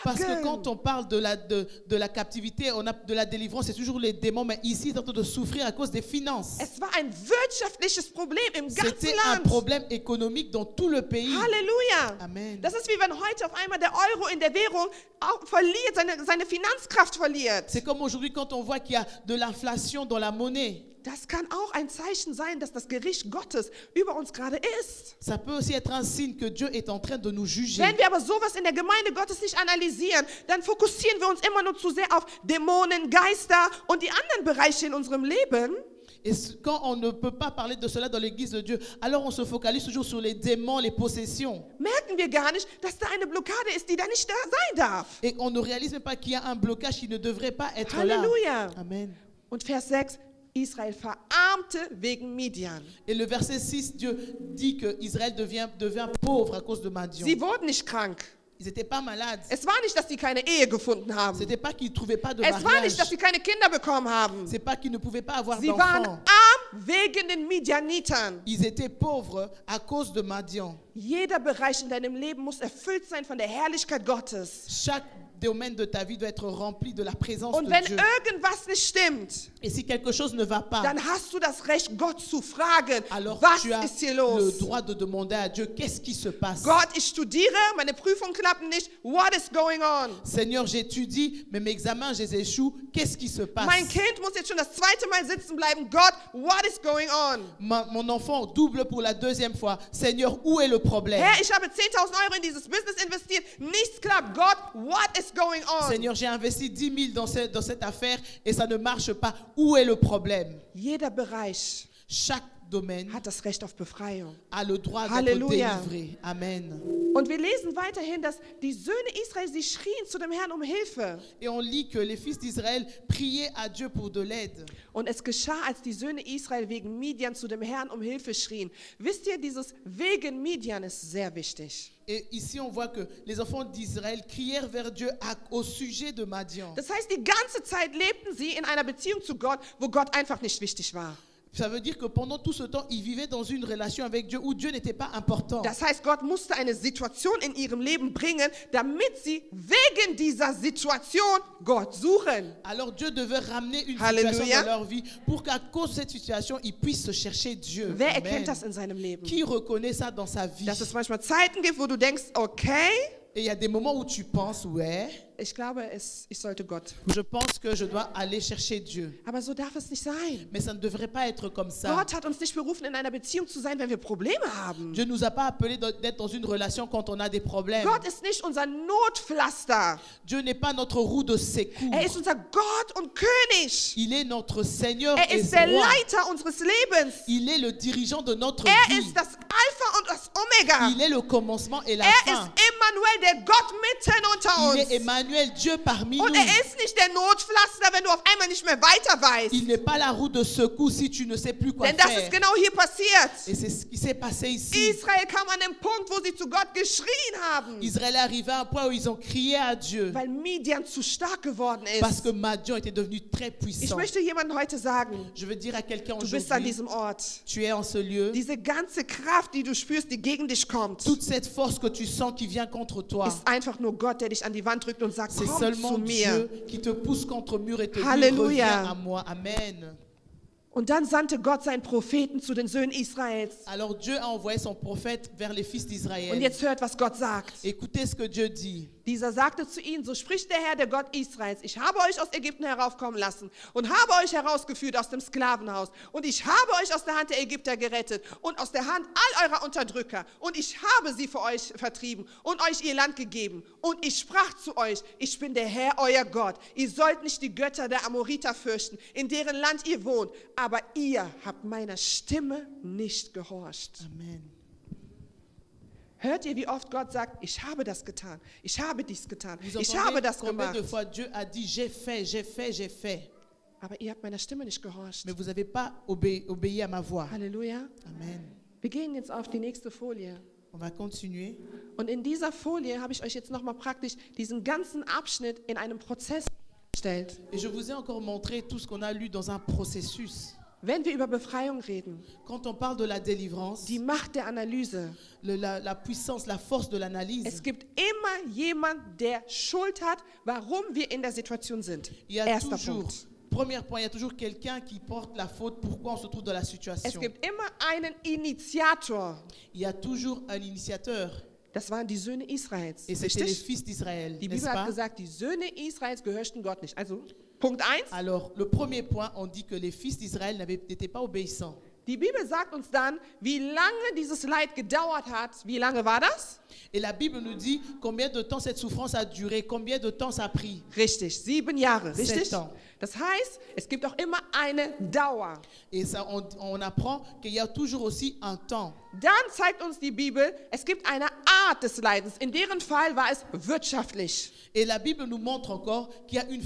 Parce que quand Struggeln. on parle de la captivité, on a de la délivrance, c'est toujours les démons, mais ici, ils sont en train de souffrir à cause des finances. Es war ein wirtschaftliches Problem im ganzen C'était un Land. problème économique dans tout le pays. Halleluja. Amen. Das ist wie wenn heute auf einmal der Euro in der Währung auch verliert, seine Finanzkraft verliert. C'est comme aujourd'hui quand on voit qu'il y a de l'inflation dans la monnaie. Das kann auch ein Zeichen sein, dass das Gericht Gottes über uns gerade ist. Ça peut aussi être un signe que Dieu est en train de nous juger. Wenn wir aber sowas in der Gemeinde Gottes nicht analysieren, dann fokussieren wir uns immer nur zu sehr auf Dämonen, Geister und die anderen Bereiche in unserem Leben. Et quand on ne peut pas parler de cela dans l'église de Dieu, alors on se focalise toujours sur les démons, les possessions. Merken wir gar nicht, dass da eine Blockade ist, die da nicht da sein darf. Et on ne réalise même pas qu'il y a un blocage qui ne devrait pas être Halleluja. là. Amen. Und Vers 6, Israel verarmte wegen Midian. Et le verset 6, Dieu dit que Israël devient pauvre à cause de Madian. Sie wurden nicht krank. Ils n'étaient pas malades. Es war nicht, dass sie keine Ehe gefunden haben. C'était pas qu'ils ne trouvaient pas de Es war mariage. nicht, dass sie keine Kinder bekommen haben. C'est pas qu'ils ne pouvaient pas avoir Sie waren d'enfants. arm wegen den Midianitern. Ils étaient pauvres à cause de Madian. Jeder Bereich in deinem Leben muss erfüllt sein von der Herrlichkeit Gottes. Chaque domaine de ta vie doit être rempli de la présence Und de wenn Dieu. irgendwas nicht stimmt, Et si quelque chose ne va pas, dann hast du das Recht, Gott zu fragen, alors was tu as ist hier le los? droit de demander à Dieu qu'est-ce qui se passe. Gott, ich studiere, meine Prüfungen klappen nicht. What is going on? Seigneur, j'étudie, mais mes examens, je les échoue. Qu'est-ce qui se passe? Mein Kind muss jetzt schon das zweite Mal sitzen bleiben. Gott, what is going on? Mon enfant double pour la deuxième fois. Seigneur, où est le problème? Herr, ich habe 10.000 Euro in dieses Business investiert. Nichts klappt. Gott, what is going on? Seigneur, j'ai investi 10 000 dans cette affaire et ça ne marche pas. Où est le problème? Jeder Bereich Chaque domaine hat das Recht auf Befreiung. a le droit d'être Halleluja. délivré. Amen. Und wir lesen weiterhin, dass die Söhne Israels, sie schrien zu dem Herrn um Hilfe. Et on lit que les fils d'Israël priaient à Dieu pour de l'aide. Und es geschah, als die Söhne Israel wegen Midian zu dem Herrn um Hilfe schrien. Wisst ihr, dieses wegen Midian ist sehr wichtig. Et ici, on voit que les enfants d'Israël crièrent vers Dieu au sujet de Madian. Das heißt, die ganze Zeit lebten sie in einer Beziehung zu Gott, wo Gott einfach nicht wichtig war. Ça veut dire que pendant tout ce temps, ils vivaient dans une relation avec Dieu où Dieu n'était pas important. Das heißt, Gott musste eine Situation in ihrem Leben bringen, damit sie wegen dieser Situation Gott suchen. Alors Dieu devait ramener une Halleluja. situation dans leur vie pour qu'à cause de cette situation, ils puissent chercher Dieu. Wer Amen. erkennt das in seinem Leben? Qui reconnaît ça dans sa vie? Dass es manchmal Zeiten gibt, wo du denkst, okay, Et il y a des moments où tu penses, ouais, ich glaube, ich sollte Gott. je pense que je dois aller chercher Dieu. Aber so darf es nicht sein. Mais ça ne devrait pas être comme ça. Gott hat uns nicht berufen, in einer Beziehung zu sein, wenn wir Probleme haben. Dieu ne nous a pas appelés d'être dans une relation quand on a des problèmes. Gott ist nicht unser Notpflaster. Dieu n'est pas notre roue de secours. Er ist unser Gott und König. Il est notre Seigneur Er et ist der roi. Leiter unseres Lebens. Il est le dirigeant de notre Er vie. ist das Alpha und das Omega. Il est le commencement et la Er fin. ist Emmanuel, der Gott mitten unter Il est uns. Emmanuel, Dieu parmi Und nous. er ist nicht der Notpflaster, wenn du auf einmal nicht mehr weiter weißt. Il n'est pas la roue de secours si tu ne sais plus quoi Denn das faire. ist genau hier passiert. Et c'est ce qui s'est passé ici. Israel kam an den Punkt, wo sie zu Gott geschrien haben, Israël est arrivé à un point où ils ont crié à Dieu weil Midian zu stark geworden parce ist. que Madian était devenu très Ich puissant. möchte jemandem heute sagen, Je veux dire à quelqu'un du bist an aujourd'hui, diesem Ort. tu es en ce lieu. Diese ganze Kraft, die du spürst, die gegen dich kommt, Toute cette force que tu sens qui vient contre toi, ist einfach nur Gott, der dich an die Wand drückt und sagt, c'est komm seulement zu mir. Dieu qui te pousse contre le mur et te dit, Halleluja. reviens à moi. Amen. Und dann sandte Gott seinen Propheten zu den Söhnen Israels. Alors Dieu a envoyé son prophète vers les fils Und d'Israël. jetzt hört, was Gott sagt. Écoutez ce que Dieu dit. Dieser sagte zu ihnen, so spricht der Herr, der Gott Israels, ich habe euch aus Ägypten heraufkommen lassen und habe euch herausgeführt aus dem Sklavenhaus und ich habe euch aus der Hand der Ägypter gerettet und aus der Hand all eurer Unterdrücker und ich habe sie für euch vertrieben und euch ihr Land gegeben und ich sprach zu euch, ich bin der Herr, euer Gott. Ihr sollt nicht die Götter der Amoriter fürchten, in deren Land ihr wohnt, aber ihr habt meiner Stimme nicht gehorcht. Amen. Hört ihr, wie oft Gott sagt, ich habe das getan, ich habe dies getan, Vous ich habe entendez das combien de gemacht. fois Dieu a dit j'ai fait, j'ai fait, j'ai fait. Aber ihr habt meiner Stimme nicht gehorcht. Mais vous n'avez pas obéi à ma voix. Halleluja. Amen. Wir gehen jetzt auf die nächste Folie. On va continuer. Und in dieser Folie habe ich euch jetzt nochmal praktisch diesen ganzen Abschnitt in einem Prozess dargestellt. Et je vous ai encore montré tout ce qu'on a lu dans un processus. Wenn wir über Befreiung reden, Quand on parle de la délivrance, die Macht der Analyse, la puissance, la force de es l'analyse, gibt immer jemand, der Schuld hat, warum wir in der Situation sind. il y a Erster toujours, Punkt. premier point, il y a toujours quelqu'un qui porte la faute, pourquoi on se trouve dans la Es situation. gibt immer einen Initiator. Il y a toujours un initiateur, Das waren die Söhne Israels. et c'était les Richtig? fils d'Israël, Die n'est-ce Bibel hat pas? gesagt, die Söhne Israels gehorchten Gott nicht. Also Punkt 1. Alors, le premier point, on dit que les fils d'Israël n'étaient pas obéissants. Die Bibel sagt uns dann, wie lange dieses Leid gedauert hat. Wie lange war das? Et la Bible nous dit combien de temps cette souffrance a duré, combien de temps ça a pris. Richtig, 7 Jahre. Richtig? 7 ans. Das heißt, es gibt auch immer eine Dauer. Et ça, on apprend qu'il y a toujours aussi un temps. Dann zeigt uns die Bibel, es gibt eine Art des Leidens. In deren Fall war es wirtschaftlich. Et la Bible nous montre encore qu'il y a une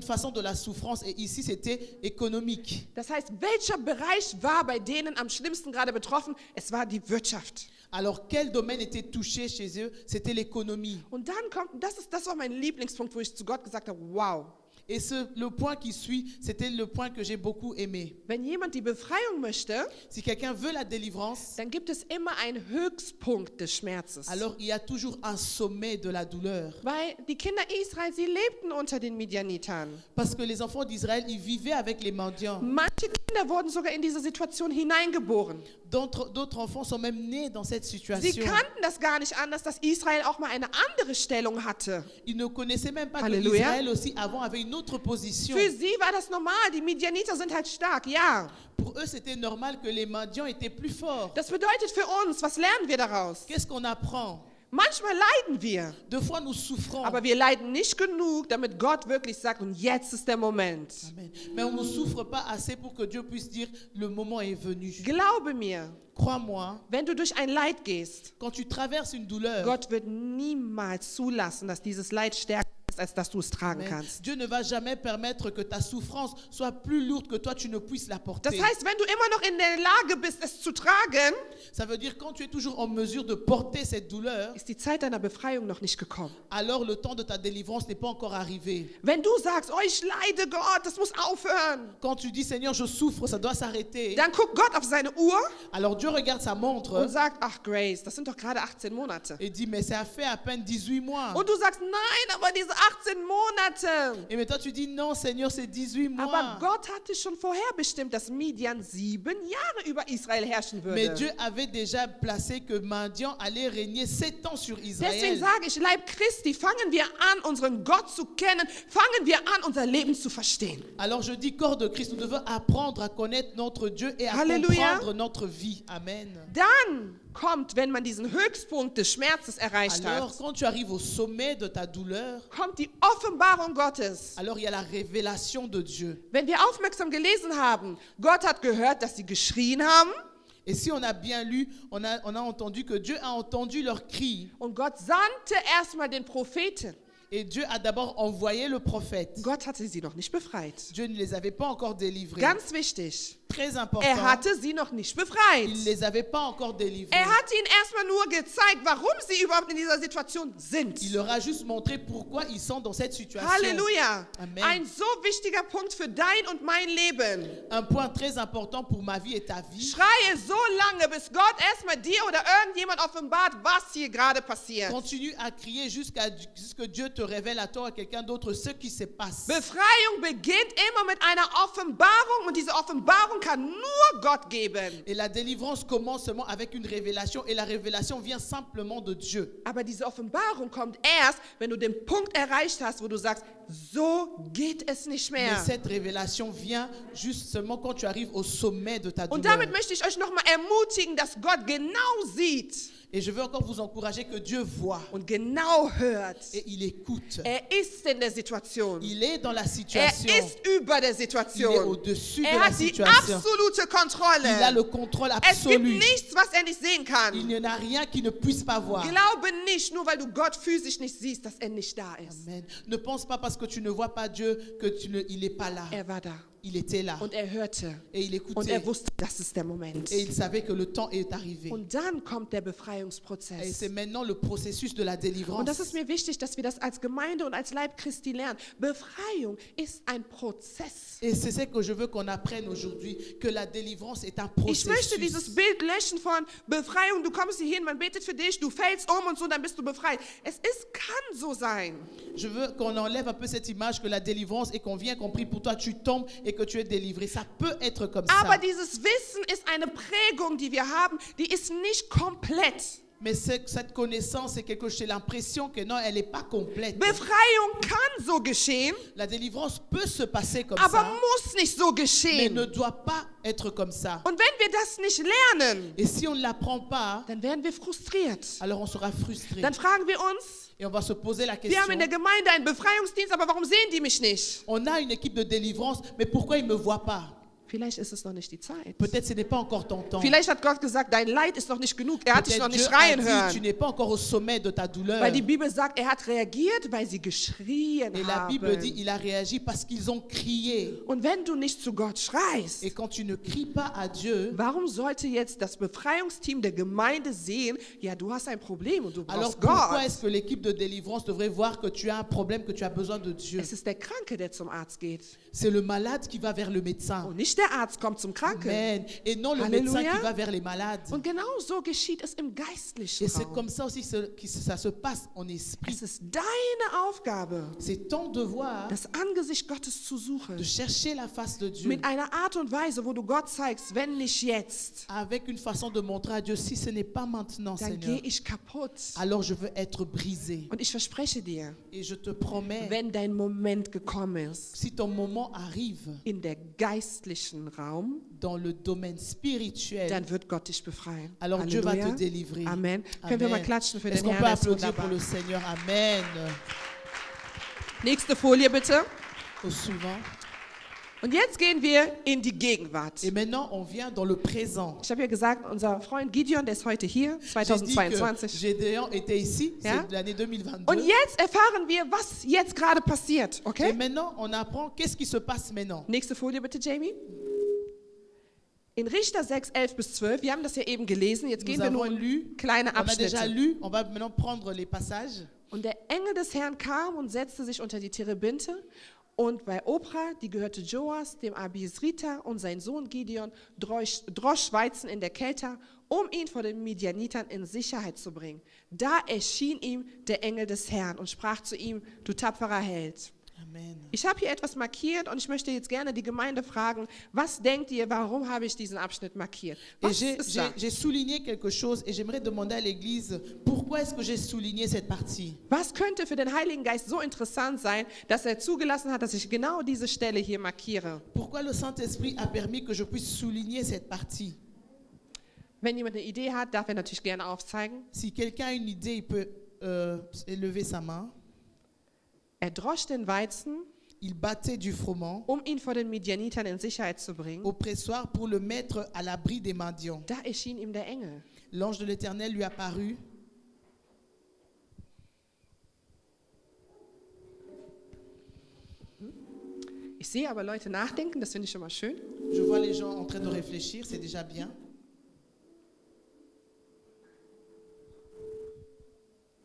façon de la souffrance. Et ici, c'était économique. Das heißt, welcher Bereich war bei denen am schlimmsten gerade betroffen? Es war die Wirtschaft. Alors, quel domaine était touché chez eux? C'était l'économie. Und dann kommt, das war mein Lieblingspunkt, wo ich zu Gott gesagt habe, wow. Et le point qui suit, c'était le point que j'ai beaucoup aimé. Wenn jemand die Befreiung möchte, Si quelqu'un veut la délivrance, dann gibt es immer einen Höchstpunkt des Schmerzes. alors il y a toujours un sommet de la douleur. Weil die Kinder Israels, sie lebten unter den Midianitern. Parce que les enfants d'Israël, ils vivaient avec les mendiants. Manche Kinder wurden sogar in diese Situation hineingeboren. D'autres enfants sont même nés dans cette Sie situation. kannten das gar nicht anders, dass Israel auch mal eine andere Stellung hatte. Ils ne connaissaient même pas Halleluja. qu'Israël aussi avant avait une autre position. Für sie war das normal, die Midianiter sind halt stark, ja. Pour eux, c'était normal que les mendiants étaient plus forts. Das bedeutet für uns, was lernen wir daraus? Qu'est-ce qu'on apprend? Manchmal leiden wir, Deux fois, nous souffrons. aber wir leiden nicht genug, damit Gott wirklich sagt, und jetzt ist der Moment. Amen. Mais on ne souffre pas assez pour que Dieu puisse dire le moment est venu. Glaube mir, Crois-moi, wenn du durch ein Leid gehst, quand tu traverses une douleur, Gott wird niemals zulassen, dass dieses Leid stärker ist, als dass du es tragen Amen, kannst. Dieu ne va jamais permettre que ta souffrance soit plus lourde que toi, tu ne puisses la porter. Das heißt, wenn du immer noch in der Lage bist, es zu tragen, Ça veut dire quand tu es toujours en mesure de porter cette douleur, ist die Zeit deiner Befreiung noch nicht gekommen. alors le temps de ta délivrance n'est pas encore arrivé. Wenn du sagst, oh, ich leide, Gott, das muss aufhören, Quand tu dis Seigneur, je souffre, ça doit s'arrêter. dann guckt Gott auf seine Uhr Alors Dieu regarde sa und montre sagt, ach Grace, das sind doch gerade 18 Monate. et dit mais ça a fait à peine 18 mois. Und du sagst, nein, aber diese 18 Monate. Et mais toi tu dis non Seigneur, c'est 18 Aber mois. Gott hatte schon vorher bestimmt, dass Midian 7 Jahre über Israel herrschen Mais würde. Dieu avait déjà placé que Midian allait régner 7 ans sur Deswegen Israël. sage ich, Leib Christi, fangen wir an, unseren Gott zu kennen, fangen wir an, unser Leben zu verstehen. Alors je dis corps de Christ, nous devons apprendre à connaître notre Dieu et à Halleluja. comprendre notre vie. Amen. Dann kommt, wenn man diesen Höchstpunkt des Schmerzes erreicht Alors hat, quand tu arrives au sommet de ta douleur, kommt die Offenbarung Gottes. alors il y a la révélation de Dieu. Wenn wir aufmerksam gelesen haben, Gott hat gehört, dass sie geschrien haben Et si on a bien lu, on a entendu que Dieu a entendu leurs cris. und Gott sandte erstmal den Propheten. Et Dieu a d'abord envoyé le prophète. Gott hatte sie noch nicht befreit. Dieu ne les avait pas encore délivrés. Ganz wichtig, Très important. hatte sie noch nicht befreit. Il ne les avait pas encore délivrés. Hat ihnen erstmal nur gezeigt, warum sie überhaupt in dieser Situation sind. Il leur a juste montré pourquoi ils sont dans cette situation. Halleluja. Amen. Ein so wichtiger Punkt für dein und mein Leben. Un point très important pour ma vie et ta vie. Schreie so lange, bis Gott erstmal dir oder irgendjemand offenbart, was hier gerade passiert. Continue à crier jusqu'à ce que Dieu te révèle à toi ou à quelqu'un d'autre ce qui se passe. Befreiung beginnt immer mit einer Offenbarung und diese Offenbarung kann nur Gott geben. Et la délivrance commence seulement avec une révélation et la révélation vient simplement de Dieu. Aber diese Offenbarung kommt erst, wenn du den Punkt erreicht hast, wo du sagst, so geht es nicht Mais mehr. cette révélation vient juste seulement quand tu arrives au sommet de ta Und douleur. damit möchte ich euch nochmal ermutigen, dass Gott genau sieht Et je veux encore vous encourager que Dieu voit und genau hört. et il écoute. Ist in der Situation. Il est dans la Er situation. ist über der Il est Situation. au-dessus de Er la hat die situation. absolute Il a Kontrolle. le contrôle Es gibt absolu. nichts, was er nicht sehen Il kann. n'y en a rien qui ne puisse pas voir. Glaube nicht, nur weil du Gott physisch nicht siehst, dass er nicht da ist. Amen. Ne pense pas parce que tu ne vois pas Dieu que il n'est pas là. Er war da Il était là und er hörte et il und écoutait er wusste, das ist der Moment. et il savait que le temps est arrivé. Und dann kommt der Et Befreiungsprozess. c'est maintenant le processus de la Und délivrance. das ist mir wichtig, dass wir das als Gemeinde und als Leib Christi lernen. Befreiung ist ein Prozess. Et c'est ce que je veux qu'on apprenne aujourd'hui, que la délivrance est un Ich möchte dieses processus. Bild löschen von Befreiung. Du kommst hier hin, man betet für dich, du fällst um und so, dann bist du befreit. Kann so sein. Je veux qu'on enlève un peu cette image que la délivrance et qu'on vient, qu'on prie pour toi, tu tombes et que tu es délivré. Ça peut être comme Aber ça. dieses Wissen ist eine Prägung, die wir haben, die ist nicht komplett. Mais cette connaissance, c'est quelque chose, j'ai l'impression que non, elle n'est pas complète. Befreiung kann so geschehen, La délivrance peut se passer comme aber ça, muss nicht so mais geschehen. ne doit pas être comme ça. Und wenn wir das nicht lernen, Et si on ne l'apprend pas, dann werden wir frustriert. alors on sera frustré. Dann fragen wir uns, Et on va se poser la wir haben in der question. Gemeinde einen Befreiungsdienst, aber warum sehen die mich nicht? On a une équipe de délivrance, mais pourquoi ils ne me voient pas? Vielleicht ist es noch nicht die Zeit. Peut-être ce n'est pas encore ton temps. Vielleicht hat Gott gesagt, dein Leid ist noch nicht genug. Er hat dich noch Peut-être nicht Dieu a schreien dit, tu hören. n'es pas encore au sommet de ta douleur. Weil die Bibel sagt, er hat reagiert, weil sie geschrien Et la Bible dit, haben. il a réagi parce qu'ils ont crié. Und wenn du nicht zu Gott schreist, Et quand tu ne cries pas à Dieu, warum sollte jetzt das Befreiungsteam der Gemeinde sehen, ja, du hast ein Problem und du alors brauchst pourquoi Gott? est-ce que l'équipe de délivrance devrait voir que tu as un problème, que tu as besoin de Dieu? Es ist der Kranke, der zum Arzt geht. C'est le malade qui va vers le médecin. Und nicht der Arzt kommt zum Kranken. Amen. Et non le Alléluia. médecin qui va vers les malades. Und genau so geschieht es im geistlichen Et c'est Raum. comme ça aussi que ça se passe en esprit. Es ist deine Aufgabe, C'est ton devoir das Angesicht Gottes zu suchen. de chercher la face de Dieu Mit einer Art und Weise, wo du Gott zeigst, wenn nicht jetzt, avec une façon de montrer à Dieu, si ce n'est pas maintenant, dann Seigneur, gehe ich kaputt. alors je veux être brisé. Und ich verspreche dir, Et je te promets, wenn dein Moment gekommen ist, si ton moment arrive in der geistlichen Raum, dans le domaine spirituel, dann wird Gott dich befreien. alors Dieu va te Halleluja. délivrer. Amen. Können wir mal Amen. klatschen für Est-ce den qu'on peut Herrn? Er ist applaudir pour wunderbar. le Seigneur? Amen. Nächste Folie bitte. Au suivant. Und jetzt gehen wir in die Gegenwart. Et maintenant, on vient dans le présent. Ich habe ja gesagt, unser Freund Gideon, der ist heute hier, J'ai dit que 2022. Gédéon était ici, Ja? c'est de l'année 2022. Und jetzt erfahren wir, was jetzt gerade passiert. Et Okay? maintenant, on apprend qu'est-ce qui se passe maintenant. Nächste Folie bitte, Jamie. In Richter 6, 11 bis 12, wir haben das ja eben gelesen, jetzt gehen Nous wir nur avons in lu, kleine on a déjà Abschnitte. lu, on va maintenant prendre les passages. Und der Engel des Herrn kam und setzte sich unter die Terebinte. Und bei Opra, die gehörte Joas, dem Abiesriter, und sein Sohn Gideon drosch Weizen in der Kälte, um ihn vor den Midianitern in Sicherheit zu bringen. Da erschien ihm der Engel des Herrn und sprach zu ihm, du tapferer Held. Amen. Ich habe hier etwas markiert und ich möchte jetzt gerne die Gemeinde fragen, was denkt ihr, warum habe ich diesen Abschnitt markiert? Et Was ist da? j'ai souligné quelque chose et j'aimerais demander à l'Église pourquoi est-ce que j'ai souligné cette partie. Was könnte für den Heiligen Geist so interessant sein, dass er zugelassen hat, dass ich genau diese Stelle hier markiere? Pourquoi le Saint-Esprit a permis que je puisse souligner cette partie. Wenn jemand eine Idee hat, darf er natürlich gerne aufzeigen. Si quelqu'un a une idée, il peut élever sa main. Er drosch den Weizen, Il battait du froment ihn vor den Midianitern in Sicherheit zu bringen. au pressoir pour le mettre à l'abri des mendiants. Da erschien ihm der Engel. L'ange de l'Éternel lui apparut. Ich sehe aber Leute nachdenken, das finde ich schon mal schön. Je vois les gens en train de réfléchir, c'est déjà bien.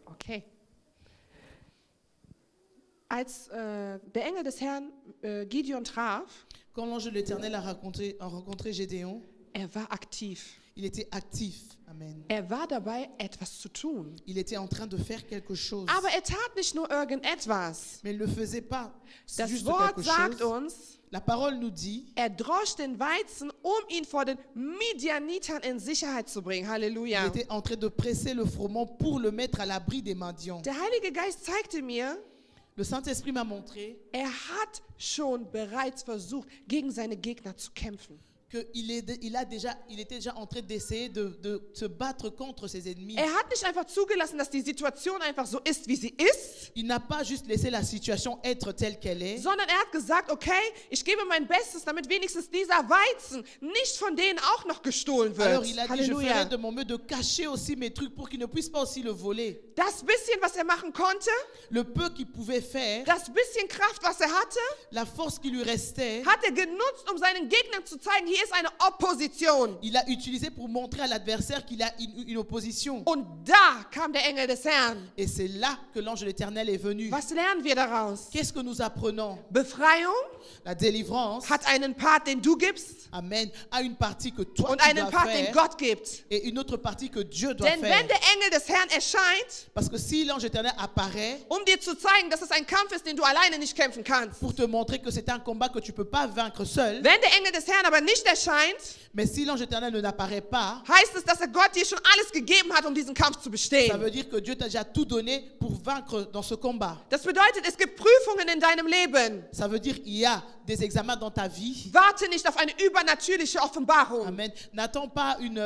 Okay. Als der Engel des Herrn Gideon traf, Quand l'ange de l'Éternel a rencontré Gédéon, er war aktiv. Il était actif. Amen. Er war dabei, etwas zu tun. Il était en train de faire quelque chose. Aber er tat nicht nur irgendetwas. Mais il ne faisait pas Das juste Wort quelque sagt chose. uns, La parole nous dit, er drosch den Weizen, ihn vor den Midianitern in Sicherheit zu bringen. il Halleluja. était en train de presser le froment pour le mettre à l'abri des mendiants. Der Heilige Geist zeigte mir, Le Saint-Esprit m'a montré hat schon bereits versucht, gegen seine Gegner zu kämpfen. qu'il était déjà en train d'essayer de se battre contre ses ennemis. Hat nicht einfach zugelassen, dass die Situation einfach so ist, wie sie ist, Il n'a pas juste laissé la situation être telle qu'elle est, sondern hat gesagt, okay, ich gebe mein Bestes, damit wenigstens dieser Weizen nicht von denen auch noch gestohlen wird. alors il a dit, je ferai Halleluja. de mon mieux de cacher aussi mes trucs pour qu'ils ne puissent pas aussi le voler. Das bisschen, was er machen konnte, Le peu qu'il pouvait faire, das bisschen Kraft, was er hatte, la force qui lui restait, hat er genutzt, um seinen Gegnern zu zeigen, hier ist eine Opposition. il a utilisé pour montrer à l'adversaire qu'il a une opposition. Und da kam der Engel des Herrn. Et c'est là que l'ange de l'Éternel est venu. Was lernen wir daraus? Qu'est-ce que nous apprenons? Befreiung La délivrance, hat einen Part, den du gibst, amen, a une partie que toi und tu einen dois Part, den faire Gott gibt. et une autre partie que Dieu doit Denn faire. wenn der Engel des Herrn erscheint, Parce que si l'ange éternel apparaît dir zu zeigen, dass es ein Kampf ist, den du alleine nicht kämpfen kannst. pour te montrer que c'est un combat que tu ne peux pas vaincre seul, Wenn der Engel des Herrn aber nicht erscheint, mais si l'ange éternel n'apparaît pas, heißt es, dass Gott dir schon alles gegeben hat, um diesen Kampf zu ça bestehen. veut dire que Dieu t'a déjà tout donné pour vaincre dans ce combat. Das bedeutet, es gibt Prüfungen in deinem Leben. Ça veut dire qu'il y a des examens dans ta vie. Warte nicht auf eine übernatürliche Offenbarung, Amen. N'attends pas une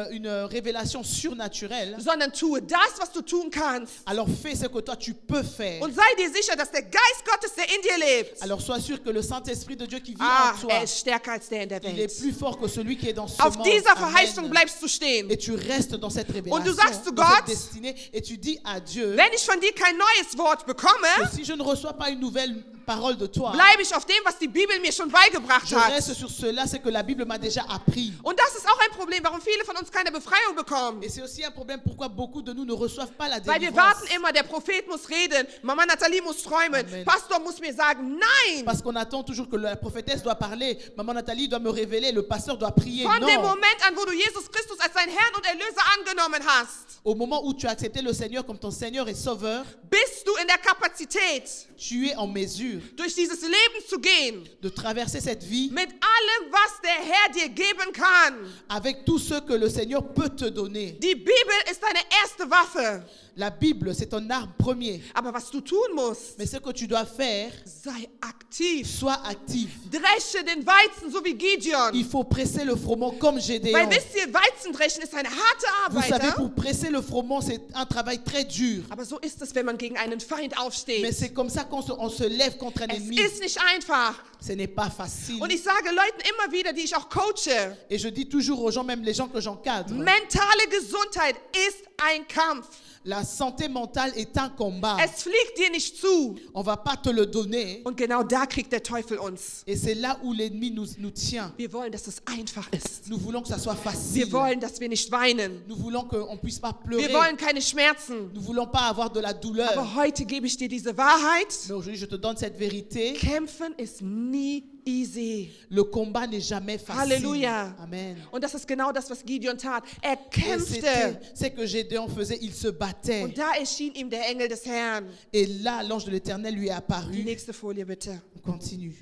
révélation surnaturelle. sondern tue das, was du tun kannst. Alors fais ce que toi tu peux faire. Und sei dir sicher, dass der Geist Gottes, der in dir lebt, Alors sois sûr que le Saint-Esprit de Dieu qui vit en toi, er ist stärker als der in der il est Welt. plus fort que celui qui est dans ce Auf monde. dieser Amen. Verheißung bleibst du stehen. Et tu restes dans cette révélation, Und du sagst zu dans cette Gott, destinée, et tu dis à Dieu, Wenn ich von dir kein neues Wort bekomme, que si je ne reçois pas une nouvelle parole de toi, bleibe ich auf dem, was die Bibel mir schon beigebracht je hat. reste sur cela, c'est que la Bible m'a déjà appris. Und das ist auch ein Problem, warum viele von uns keine Befreiung bekommen. Et c'est aussi un problème pourquoi beaucoup de nous ne reçoivent pas la Weil wir délivrance. warten immer, der Prophet muss reden, Mama Nathalie muss träumen, Amen. Pastor muss mir sagen, nein. Parce qu'on attend toujours que la prophétesse doit parler, maman Nathalie doit me révéler, le pasteur doit prier. Von dem Non. Moment an, wo du Jesus Christus als dein Herrn und Erlöser angenommen hast, Au moment où tu as accepté le Seigneur comme ton Seigneur et Sauveur, bist du in der Kapazität, tu es en mesure durch dieses Leben zu gehen, de traverser cette vie mit allem, was der Herr dir geben kann. avec tout ce que le Seigneur peut te donner. Die Bibel ist deine erste Waffe. La Bible, c'est ton arme premier. Aber was du tun musst, Mais ce que tu dois faire, sei aktiv. sois actif. Dresche den Weizen, so wie Gideon. Il faut presser le froment comme Gédéon. Weil wisst ihr, Weizendreschen ist eine harte Vous Arbeit. savez, Ja? pour presser le froment, c'est un travail très dur. Aber so ist es, wenn man gegen einen Feind Mais aufsteht. c'est comme ça qu'on on se lève contre un Es ennemi. ist nicht einfach. Ce n'est pas facile. Und ich sage Leuten immer wieder, die ich auch coache, Et je dis toujours aux gens, même les gens que j'encadre, mentale Gesundheit ist ein Kampf. la santé mentale est un combat. Es fliegt dir nicht zu. On ne va pas te le donner. Und genau da kriegt der Teufel uns. Et c'est là où l'ennemi nous tient. Wir wollen, dass es einfach ist. Nous voulons que ça soit Wir facile. wollen, dass wir nicht weinen. Nous voulons qu'on ne puisse pas Wir pleurer. wollen keine Schmerzen. Nous ne voulons pas avoir de la douleur. Aber heute gebe ich dir diese Wahrheit. Mais aujourd'hui, je te donne cette vérité. Kämpfen ist nie easy. Le combat n'est jamais facile. Halleluja. Amen. Und das ist genau das, was Gideon tat. Er Et kämpfte. c'est que Gédéon faisait, il se battait. Und da erschien ihm der Engel des Herrn. Et là, l'ange de l'Éternel lui est Die apparu. nächste Folie bitte. On continue.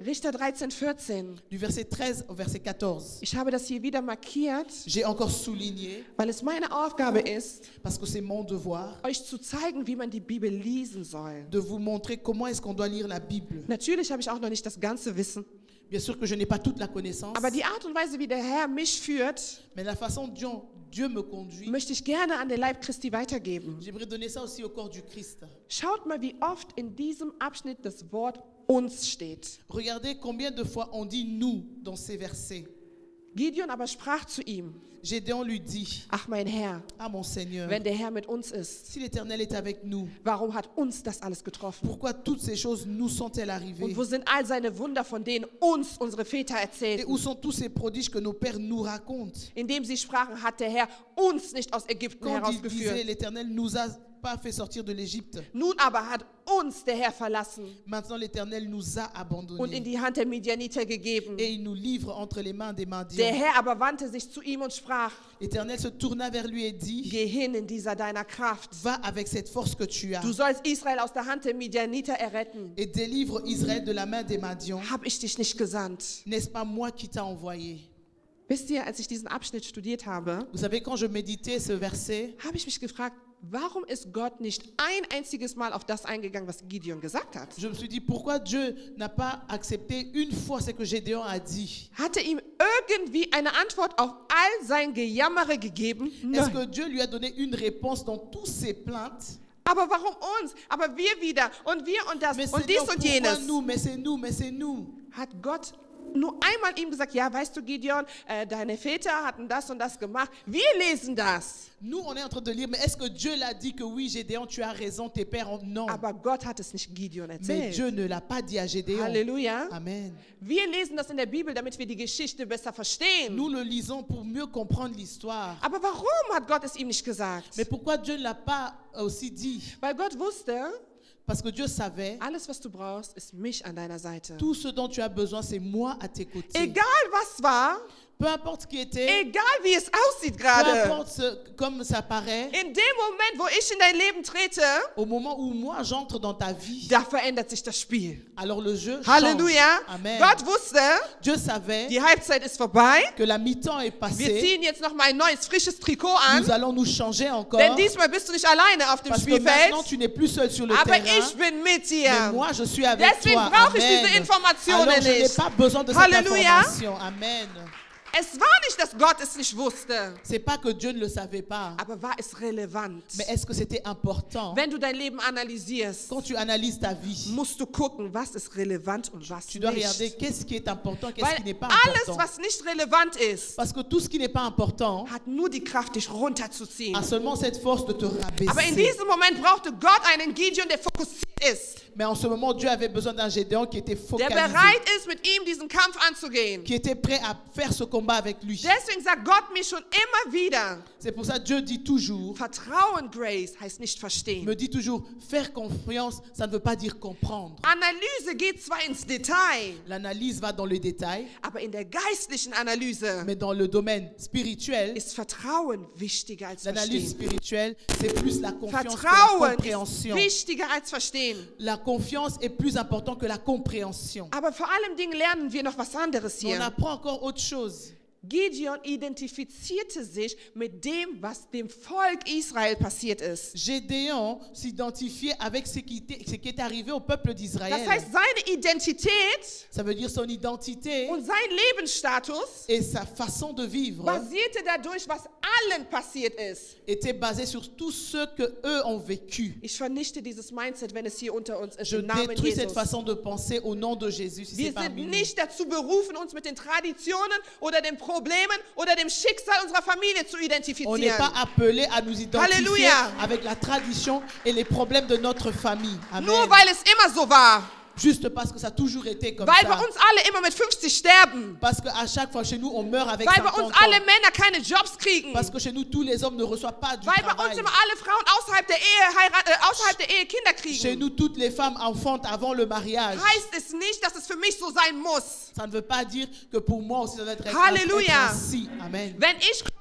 Richter 13, 14. Du verset 13 au verset 14. Ich habe das hier wieder markiert, J'ai encore souligné, weil es meine Aufgabe ist, parce que c'est mon devoir, euch zu zeigen, wie man die Bibel lesen soll. de vous montrer comment est-ce qu'on doit lire la Bible. Natürlich habe ich auch noch nicht das ganze Wissen, Bien sûr que je n'ai pas toute la connaissance, aber die Art und Weise, wie der Herr mich führt, mais la façon dont Dieu me conduit, möchte ich gerne an den Leib Christi weitergeben. j'aimerais donner ça aussi au corps du Christ. Schaut mal, wie oft in diesem Abschnitt das Wort uns steht. Regardez combien de fois on dit nous dans ces versets. Gideon aber sprach zu ihm, Gédéon lui dit, ach mein Herr, ah mon Seigneur, wenn der Herr mit uns ist, si l'Éternel est avec nous, warum hat uns das alles getroffen? pourquoi toutes ces choses nous sont-elles Und arrivées? wo sind all seine Wunder, von denen uns unsere Väter Et erzählten? où sont tous ces prodiges que nos pères nous racontent? Indem sie sprachen, hat der Herr uns nicht aus Ägypten Quand ils disaient, herausgeführt. l'Éternel nous a pas fait sortir de l'Égypte. Nun aber hat uns der Herr verlassen Maintenant, l'Éternel nous a und in abandonnés. die Hand der Midianiter gegeben. Et il nous livre entre les mains des Der Madians. Herr aber wandte sich zu ihm und sprach, L'Éternel se tourna vers lui et dit, geh hin in dieser deiner Kraft. va avec cette force que tu as Du sollst Israel aus der Hand der Midianiter erretten. et délivre Israël de la main des Madians. Hab ich dich nicht gesandt? N'est-ce pas moi qui t'ai envoyé? Wisst ihr, als ich diesen Abschnitt studiert habe, Vous savez, quand je méditais ce verset, habe ich mich gefragt, warum ist Gott nicht ein einziges Mal auf das eingegangen, was Gideon gesagt hat? je me suis dit, pourquoi Dieu n'a pas accepté une fois ce que Gédéon a dit? Hat er ihm irgendwie eine Antwort auf all sein Gejammere gegeben? Est-ce Nein. que Dieu lui a donné une réponse dans toutes ses plaintes? Aber warum uns? Aber wir wieder und wir und das Mais und dies Seigneur, und pourquoi jenes. nous? Mais c'est nous, mais c'est nous. Hat Gott nur einmal ihm gesagt, ja, weißt du, Gideon, deine Väter hatten das und das gemacht. Wir lesen das. Nous, on est en train de lire, mais est-ce que Dieu l'a dit que oui, Gédéon, tu as raison, tes pères ont... Non. Aber Gott hat es nicht Gideon Mais erzählt. Dieu ne l'a pas dit à Gédéon. Halleluja. Amen. Wir lesen das in der Bibel, damit wir die Geschichte besser verstehen. Nous le lisons pour mieux comprendre l'histoire. Aber warum hat Gott es ihm nicht gesagt? Mais pourquoi Dieu ne l'a pas aussi dit? Weil Gott wusste, Parce que Dieu savait, alles, was du brauchst, ist mich an deiner Seite. tout ce dont tu as besoin, c'est moi à tes côtés. Egal was war, Peu importe ce qui était, egal wie es aussieht peu gerade. importe comme ça paraît, In dem Moment, wo ich in dein Leben trete, au moment où moi j'entre dans ta vie, da verändert sich das Spiel. alors le jeu change. Halleluja. Amen. Gott wusste, Dieu savait die Halbzeit ist vorbei. que la mi-temps est Wir passée. ziehen jetzt noch mal ein neues, frisches Trikot an. Nous allons nous changer encore. Denn diesmal bist du nicht alleine auf dem Parce que Spielfeld. maintenant tu n'es plus seul sur le Aber terrain. ich bin mit Mais dir. moi je suis avec Deswegen toi. brauche ich Amen. diese Informationen Alors je n'ai nicht. pas besoin de cette Halleluja. information. Amen. Es war nicht, dass Gott es nicht wusste, C'est pas que Dieu ne le savait pas, aber war es relevant? mais est-ce que c'était important? Wenn du dein Leben analysierst, Quand tu analyses ta vie, musst du gucken, was ist relevant und was tu dois regarder nicht. qu'est-ce qui est important, qu'est-ce qui Weil n'est pas alles, important. was nicht relevant ist, Parce que tout ce qui n'est pas important hat nur die Kraft, dich runterzuziehen. a seulement cette force de te Aber in rabaisser. diesem Moment brauchte Gott einen Gideon, der fokussiert ist, Mais en ce moment, Dieu avait besoin d'un Gédéon qui était der focalisé, bereit ist, mit ihm diesen Kampf anzugehen. qui était prêt à faire ce combat avec lui. Deswegen sagt Gott mir schon immer wieder, C'est pour ça que Dieu dit toujours, Vertrauen, Grace, heißt nicht verstehen. me dit toujours, faire confiance, ça ne veut pas dire comprendre. Analyse geht zwar ins Detail, L'analyse va dans le détail, aber in der geistlichen Analyse mais dans le domaine spirituel, ist Vertrauen wichtiger als l'analyse Verstehen. spirituelle, c'est plus la confiance que la Vertrauen compréhension. ist wichtiger als Verstehen. La confiance est plus importante que la compréhension. Aber vor allem Dingen lernen wir noch was anderes Mais on hier. apprend encore autre chose. Gideon identifizierte sich mit dem, was dem Volk Israel passiert ist. Gédéon s'identifiait avec ce qui est arrivé au peuple d'Israël. Das heißt, seine Identität Ça veut dire son identité und sein Lebensstatus et sa façon de vivre basierte dadurch, was allen passiert ist. était basée sur tout ce que eux ont vécu. Ich vernichte dieses Mindset, wenn es hier unter uns ist, Je im Namen détruis cette Jesus. façon de penser au nom de Jésus. Si c'est Wir parmi sind nous. nicht dazu berufen, uns mit den Traditionen oder den Problemen oder dem Schicksal unserer Familie zu On n'est identifizieren. pas appelé à nous identifier Halleluja. avec la tradition et les problèmes de notre famille. Amen. Nur weil es immer so war. Juste parce que ça a toujours été comme Weil bei ça. uns alle immer mit 50 sterben. Parce qu'à chaque fois chez nous, on meurt avec Weil 50 bei ans. uns alle Männer keine Jobs kriegen. Parce que chez nous, tous les hommes ne reçoivent pas du Weil bei uns travail. immer alle Frauen außerhalb der Ehe, außerhalb der Ehe Kinder Chez kriegen. nous, toutes les femmes enfantent avant le mariage. Heißt es nicht, dass es für mich so sein muss. Ça ne veut pas dire que pour moi aussi, ça doit être Halleluja. ainsi. Amen. Wenn ich komme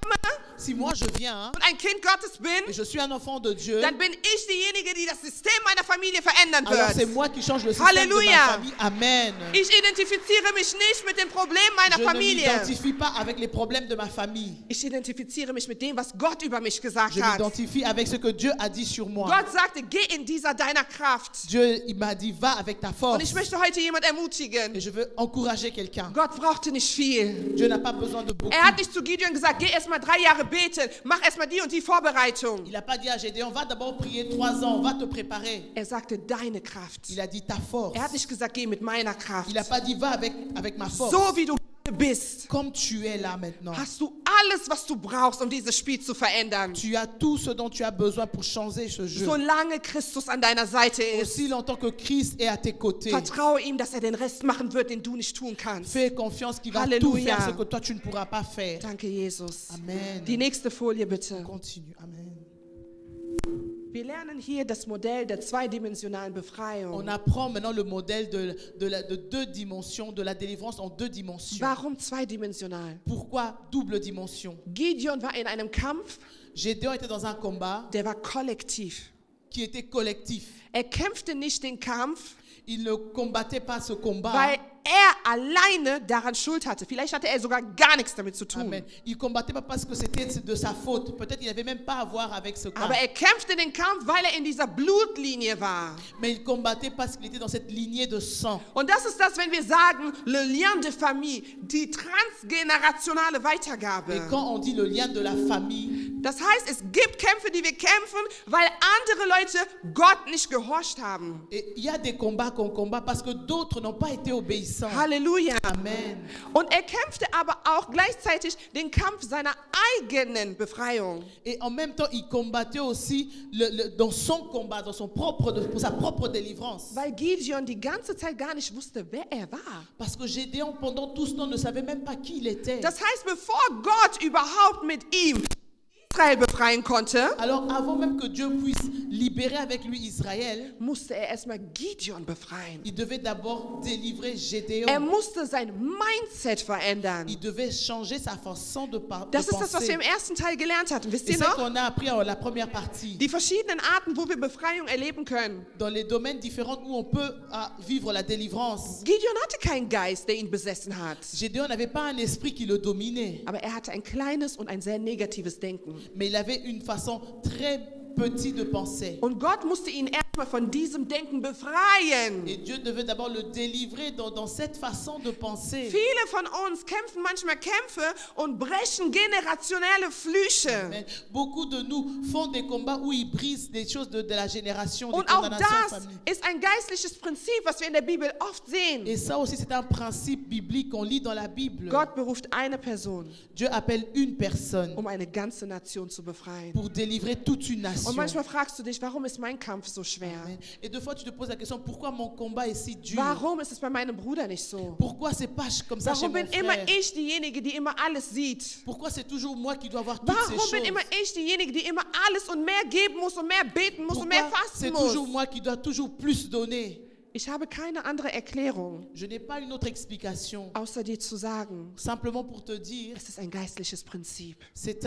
Si moi je viens und ein Kind Gottes et bin, je suis un enfant de Dieu, dann bin ich diejenige, die das System meiner Familie verändern alors c'est wird. moi qui change le système de Halleluja. ma famille. Amen. Ich identifiziere mich nicht mit den Problemen meiner Je ne Familie. m'identifie pas avec les problèmes de ma famille. Ich identifiziere mich mit dem, was Gott über mich gesagt Je hat. m'identifie avec ce que Dieu a dit sur moi. Gott sagte, geh in dieser deiner Kraft. Dieu, il m'a dit, va avec ta Und force. ich möchte heute jemand ermutigen. Et je veux encourager quelqu'un. Gott brauchte nicht viel. Dieu n'a pas besoin de beaucoup. Er hat nicht zu Gideon gesagt, geh erstmal 3 Jahre beten, mach erstmal die und die Vorbereitung. Il n'a pas dit à Gédéon, va d'abord prier 3 ans, va te préparer. Er sagte, deine Kraft. Il a dit ta force. Er hat nicht gesagt, geh mit meiner Kraft. Il n'a pas dit, va avec ma force. So wie du bist, Comme tu es là maintenant. hast du alles, was du brauchst, um dieses Spiel zu verändern. Tu as tout ce dont tu as besoin pour changer ce jeu. Solange Christus an deiner Seite ist, Aussi longtemps que Christ est à tes côtés. vertraue ihm, dass er den Rest machen wird, den du nicht tun kannst. Fais confiance qu'il va Halleluja. tout faire ce que toi tu ne pourras pas faire. Danke, Jesus. Amen. Die nächste Folie bitte. Continue. Amen. Wir lernen hier das Modell der zweidimensionalen On Befreiung. apprend maintenant le modèle de deux dimensions, de la délivrance en deux dimensions. Warum zweidimensional? Pourquoi double dimension? Gideon war in einem Kampf, Gédéon était dans un combat der war kollektiv. qui était collectif. Kämpfte nicht den Kampf, Il ne combattait pas ce combat. weil alleine daran Schuld hatte. Vielleicht hatte sogar gar nichts damit zu tun. Amen. Il ne combattait pas parce que c'était de sa faute. Peut-être il n'avait même pas à voir avec ce cas. Aber kämpfte den Kampf, weil in dieser Blutlinie war. Mais il combattait parce qu'il était dans cette lignée de sang. Und das ist das, wenn wir sagen, le lien de famille, die transgenerationale Weitergabe. Et quand on dit le lien de la famille, Das heißt, es gibt Kämpfe, die wir kämpfen, weil andere Leute Gott nicht gehorcht haben. et il y a des combats qu'on combat parce que d'autres n'ont pas été obéissants. Halleluja. Amen. Und kämpfte aber auch gleichzeitig den Kampf seiner eigenen Befreiung. Et en même temps, il combattait aussi dans son combat, pour sa propre délivrance. Weil Gideon die ganze Zeit gar nicht wusste, wer war. Parce que Gédéon, pendant tout ce temps, ne savait même pas qui il était. Das heißt, bevor Gott überhaupt mit ihm Israel befreien konnte, Alors, avant même que Dieu puisse libérer avec lui Israël, musste erstmal Gideon befreien. il devait d'abord délivrer Gédéon. Musste sein Mindset verändern. Il devait changer sa façon de Das ist das, was wir penser. im ersten Teil gelernt hatten. Wisst Et ihr c'est ce noch? qu'on a appris en la première partie. Die verschiedenen Arten, wo wir Befreiung erleben können. Dans les domaines différents où on peut vivre la délivrance. Gideon hatte keinen Geist, der ihn besessen hat. Gédéon n'avait pas un esprit qui le dominait, Aber hatte ein kleines und ein sehr negatives Denken. mais il avait une façon très petite de penser. Und Gott musste ihn erstmal von diesem Denken befreien. Et Dieu devait d'abord le délivrer dans cette façon de penser. Viele von uns kämpfen manchmal Kämpfe und brechen generationelle Flüche. Mais beaucoup de nous font des combats où ils brisent des choses de la génération, des Und auch condamnations en das famille. ist ein geistliches Prinzip, was wir in der Bibel oft sehen. Et ça aussi, c'est un principe biblique qu'on lit dans la Bible. Gott beruft eine Person, Dieu appelle une personne eine ganze Nation zu befreien. pour délivrer toute une nation. Und manchmal fragst du dich, warum ist mein Kampf so schwer? Amen. Et deux fois, tu te poses la question, pourquoi mon combat est si dur? Warum ist es bei meinem Bruder nicht so? Pourquoi c'est pas comme ça chez Warum mon bin immer frère? ich diejenige, die immer alles sieht? Pourquoi c'est toujours moi qui dois voir toutes ces Warum bin choses? immer ich diejenige, die immer alles und mehr geben muss und mehr beten muss und mehr Pourquoi fasten c'est toujours muss? moi qui dois toujours plus donner? Ich habe keine andere Erklärung, Je n'ai pas une autre explication. außer dir zu sagen, Simplement pour te dire, es ist ein geistliches Prinzip. c'est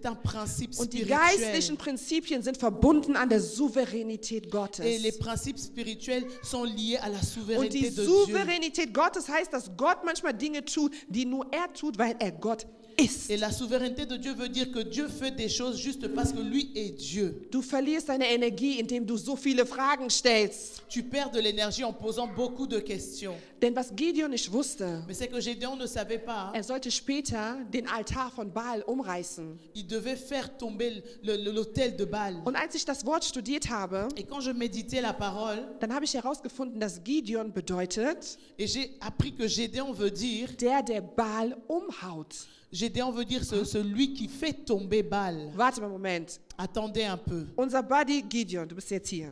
un principe Und die spirituel. geistlichen Prinzipien sind verbunden an der Souveränität Et les Gottes. principes spirituels sont liés à la Und souveraineté die de Dieu. Souveränität Gottes heißt, dass Gott manchmal Dinge tut, die nur er tut, weil er Gott ist. Et la souveraineté de Dieu veut dire que Dieu fait des choses juste parce que lui est Dieu. Du verlierst deine Energie, indem du so viele Fragen stellst. Tu perds de l'énergie en posant beaucoup de questions. Denn was Gideon nicht wusste, Mais c'est que Gédéon ne savait pas. sollte später den Altar von Baal umreißen. Il devait faire tomber l'autel de Baal. Und als ich das Wort studiert habe, Et quand je méditais la parole, dann habe ich herausgefunden, dass Gideon bedeutet, et j'ai appris que Gédéon veut dire, der Baal umhaut. Gédéon veut dire celui qui fait tomber Baal. Warte mal einen Moment. Attendez un peu. Unser Buddy Gideon, du bist jetzt hier.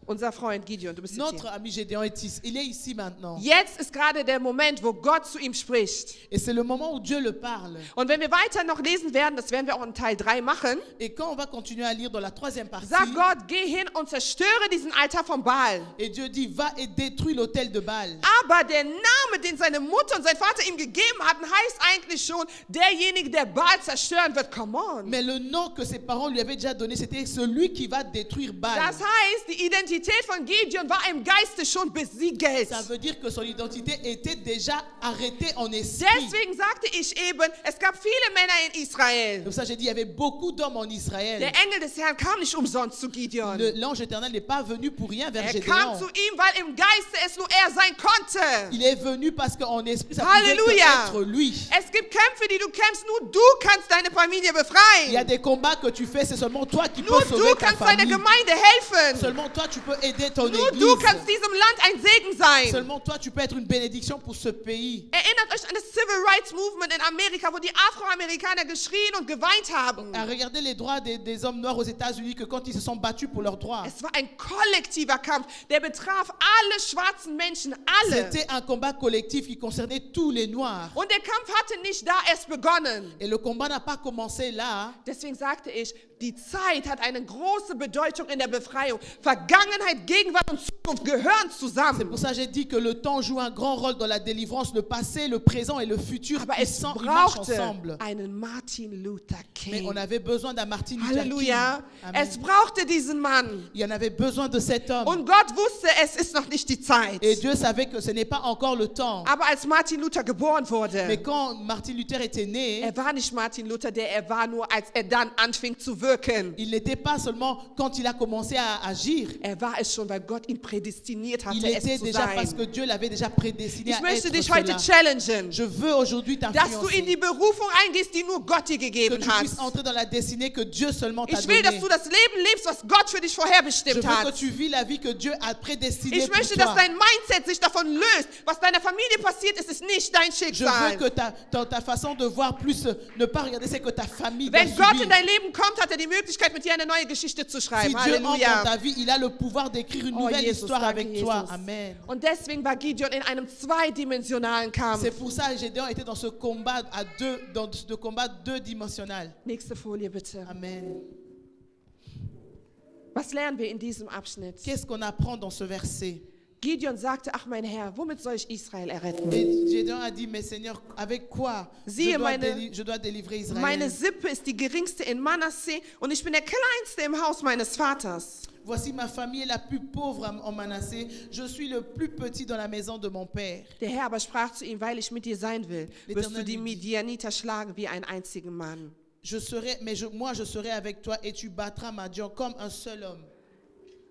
Unser Freund Gideon, du bist jetzt Notre hier. ami Gédéon il est ici maintenant. Jetzt ist gerade der Moment, wo Gott zu ihm spricht. Et c'est le moment où Dieu le parle. Und wenn wir weiter noch lesen werden, das werden wir auch in Teil 3 machen, Et quand on va continuer à lire dans la troisième partie, sagt Gott, geh hin und zerstöre diesen Altar von Baal. et Dieu dit, va et détruis l'autel de Baal. Aber der Name, den seine Mutter und sein Vater ihm gegeben hatten, heißt eigentlich schon, derjenige, der Baal zerstören wird. Come on. Mais le nom que ses parents lui avaient déjà donné, c'était celui qui va détruire Baal. Das heißt, die Identität von Gideon war im Geiste schon besiegelt. Ça veut dire que son identité était déjà arrêtée en esprit. Deswegen sagte ich eben, es gab viele Männer in Israel. Comme ça, j'ai dit, il y avait beaucoup d'hommes en Israël. Der Engel des Herrn kam nicht umsonst zu Gideon. L'ange éternel n'est pas venu pour rien vers Kam Gédéon. zu ihm, weil im Geiste es nur er sein konnte. Il est venu parce qu'en esprit, ça pouvait Halleluja. que être lui. Es gibt Kämpfe, die du kämpfst, nur du kannst deine Familie Il y a befreien. des combats que tu fais, c'est seulement toi qui Nur peux du sauver ta kannst deiner famille. Gemeinde helfen. Seulement toi, tu peux aider ton Nur église. du kannst diesem Land ein Segen sein. Seulement toi, tu peux être une bénédiction pour ce pays. Erinnert euch an das Civil Rights Movement in Amerika, wo die Afroamerikaner geschrien und geweint haben. Regardez les droits des hommes noirs aux États-Unis, que quand ils se sont battus pour leurs droits, Es war ein kollektiver Kampf, der betraf alle schwarzen Menschen, alle. c'était un combat collectif qui concernait tous les noirs. Und der Kampf hatte nicht da erst begonnen. Et le combat n'a pas commencé là. Deswegen sagte ich, die Zeit hat eine große Bedeutung in der Befreiung. Vergangenheit, Gegenwart und Zukunft gehören C'est zusammen. pour ça que j'ai dit que le temps joue un grand rôle dans la délivrance. Le passé, le présent et le futur, Aber ils es marchent brauchte ensemble. einen Martin Luther Mais on King. avait besoin d'un Martin Luther King. Halleluja. Amen. Es brauchte diesen Mann. Il y en avait besoin de cet homme. Und Gott wusste, es ist noch nicht die Zeit. Et Dieu savait que ce n'est pas encore le temps. Aber als Martin Luther geboren Mais wurde, quand Martin Luther était né, war nicht Martin Luther, er war nur, als dann anfing zu wirken. il n'était pas seulement quand il a commencé à agir. War es schon, weil Gott ihn prädestiniert hatte, Il es était zu déjà parce que sein. Dieu l'avait déjà prédestiné Ich à möchte être dich heute cela. challengen, Je veux aujourd'hui dass du in die t'influencer. Berufung eingehst, die nur Gott dir Que gegeben tu hat. puisses entrer dans la destinée que Dieu seulement t'a Ich will, dass donnée. du das Leben lebst, was Gott für dich Je vorherbestimmt veux que hat. tu vis la vie que Dieu a prédestinée Ich pour möchte, dass toi. dein Mindset sich davon löst. Was deiner Familie passiert ist, ist nicht dein Je veux Schicksal. que ta façon de voir plus, ne pas regarder, c'est que ta famille doit Wenn Gott in subir. dein Leben kommt, hat er die Möglichkeit, mit dir eine neue Geschichte zu Si schreiben. Dieu entre dans Halleluja. ta vie, il a le pouvoir d'écrire une Oh, nouvelle Jesus, histoire danke, avec toi. Jesus. Amen. Und deswegen war Gideon in einem zweidimensionalen Kampf. C'est pour ça que Gédéon était dans ce combat deux-dimensionnel. Nächste Folie bitte. Amen. Was lernen wir in diesem Abschnitt? Qu'est-ce qu'on apprend dans ce verset? Gideon sagte, ach mein Herr, womit soll ich Israel erretten? Et Gédéon a dit, mais Seigneur, avec quoi Siehe, je dois délivrer Meine Israël? Sippe ist die geringste in Manasseh und ich bin der kleinste im Haus meines Vaters. Voici ma famille est la plus pauvre en Manassé. Je suis le plus petit dans la maison de mon père. Der Herr aber sprach zu ihm, weil ich mit dir sein will, wirst du die L'Éternel lui dit, Midianiter schlagen wie einen einzigen Mann. je serai avec toi et tu battras Madian comme un seul homme.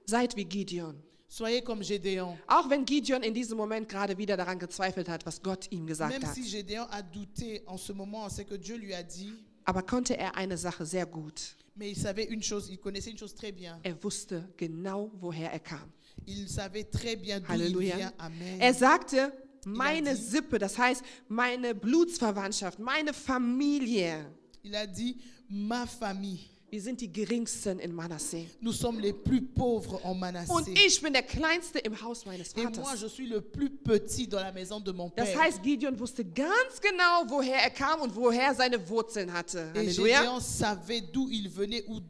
Seid wie Gideon. Soyez comme Gédéon. Auch wenn Gideon in diesem Moment gerade wieder daran gezweifelt hat, was Gott ihm gesagt Même hat. si Gédéon a douté en ce moment, c'est que Dieu lui a dit, Aber konnte er eine Sache sehr gut. mais il savait une chose, il connaissait une chose très bien. Er wusste genau, woher er kam. Il savait très bien d'où il Halleluja. vient. Amen. Er sagte, meine dit- Sippe, das heißt meine Blutsverwandtschaft, meine Familie, Il a dit, ma famille, wir sind die geringsten in Manasseh. nous sommes les plus pauvres en Und Manassé. ich bin der Kleinste im Haus meines Et moi, Vaters. je suis le plus petit dans la maison de mon Das père. heißt, Gideon wusste ganz genau, woher er kam und woher seine Wurzeln hatte. Et Halleluja. Gédéon savait d'où il venait ou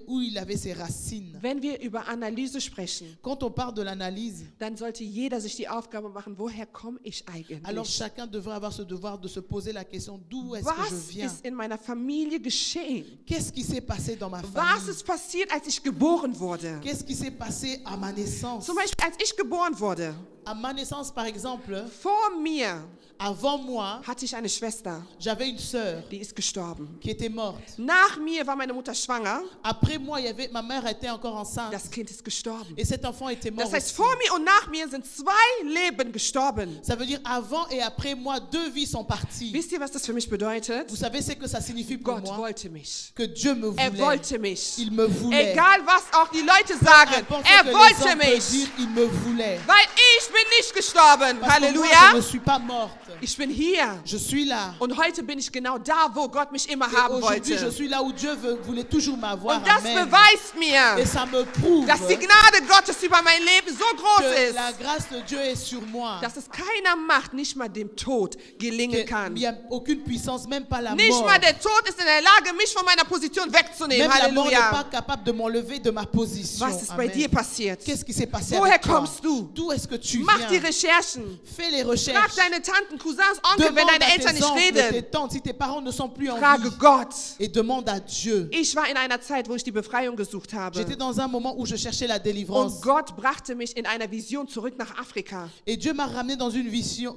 où il avait ses racines. Wenn wir über Analyse sprechen, Quand on parle de l'analyse, dann sollte jeder sich die Aufgabe machen, woher komme ich alors eigentlich? chacun devrait avoir ce devoir de se poser la question, d'où est-ce que je Was viens? ist in meiner Familie geschehen? Qu'est-ce qui s'est passé dans ma Was famille? ist passiert, als ich geboren wurde? Qu'est-ce qui s'est passé à ma naissance? Zum Beispiel, als ich geboren wurde, À ma naissance, par exemple, vor mir avant moi, hatte ich eine Schwester, j'avais une sœur die ist gestorben. qui était morte. Nach mir war meine Mutter schwanger, Après moi, ma mère était encore enceinte. das Kind ist gestorben. Et cet enfant était mort Das heißt, aussi. vor mir und nach mir sind 2 Leben gestorben. Ça veut dire avant et après moi, 2 vies sont parties. Wisst ihr, was das für mich bedeutet? Vous savez ce que ça signifie pour Gott moi? wollte mich. Que Dieu me Er voulait. wollte mich. Il me voulait. Egal was auch die Leute sagen, Importe ce er que les wollte hommes peuvent mich. dire, il me voulait. Weil ich bin nicht gestorben. Parce que moi, je Halleluja. ne suis pas morte. Ich bin hier. Je suis là. Und heute bin ich genau da, wo Gott mich immer Et haben aujourd'hui, je wollte. suis là où Dieu voulait toujours m'avoir. Und das Amen. beweist mir, Et ça me prouve dass die Gnade Gottes über mein Leben so groß que ist, la grâce de Dieu est sur moi. dass es keiner Macht, nicht mal dem Tod, gelingen Il kann. n'y a aucune puissance, même pas la Nicht mort. mal der Tod ist in der Lage, mich von meiner Position wegzunehmen. Même la mort n'est pas Halleluja. capable de m'enlever de ma position. Was ist bei Amen. dir passiert? Qu'est-ce qui s'est passé Woher avec toi? kommst du? D'où est-ce que tu Mach die viens? Recherchen. Fais les Frag recherches. deine Tanten, Cousins, Onkel, wenn Demande deine à Eltern tes nicht oncles, tes reden. tantes, si tes parents ne sont plus en Frage vie. Gott. Et demande à Dieu. Ich war in einer Zeit, wo ich die Befreiung gesucht habe. J'étais dans un moment où je cherchais la délivrance. Und Gott brachte mich in einer Vision zurück nach Afrika. Et Dieu m'a ramené dans une vision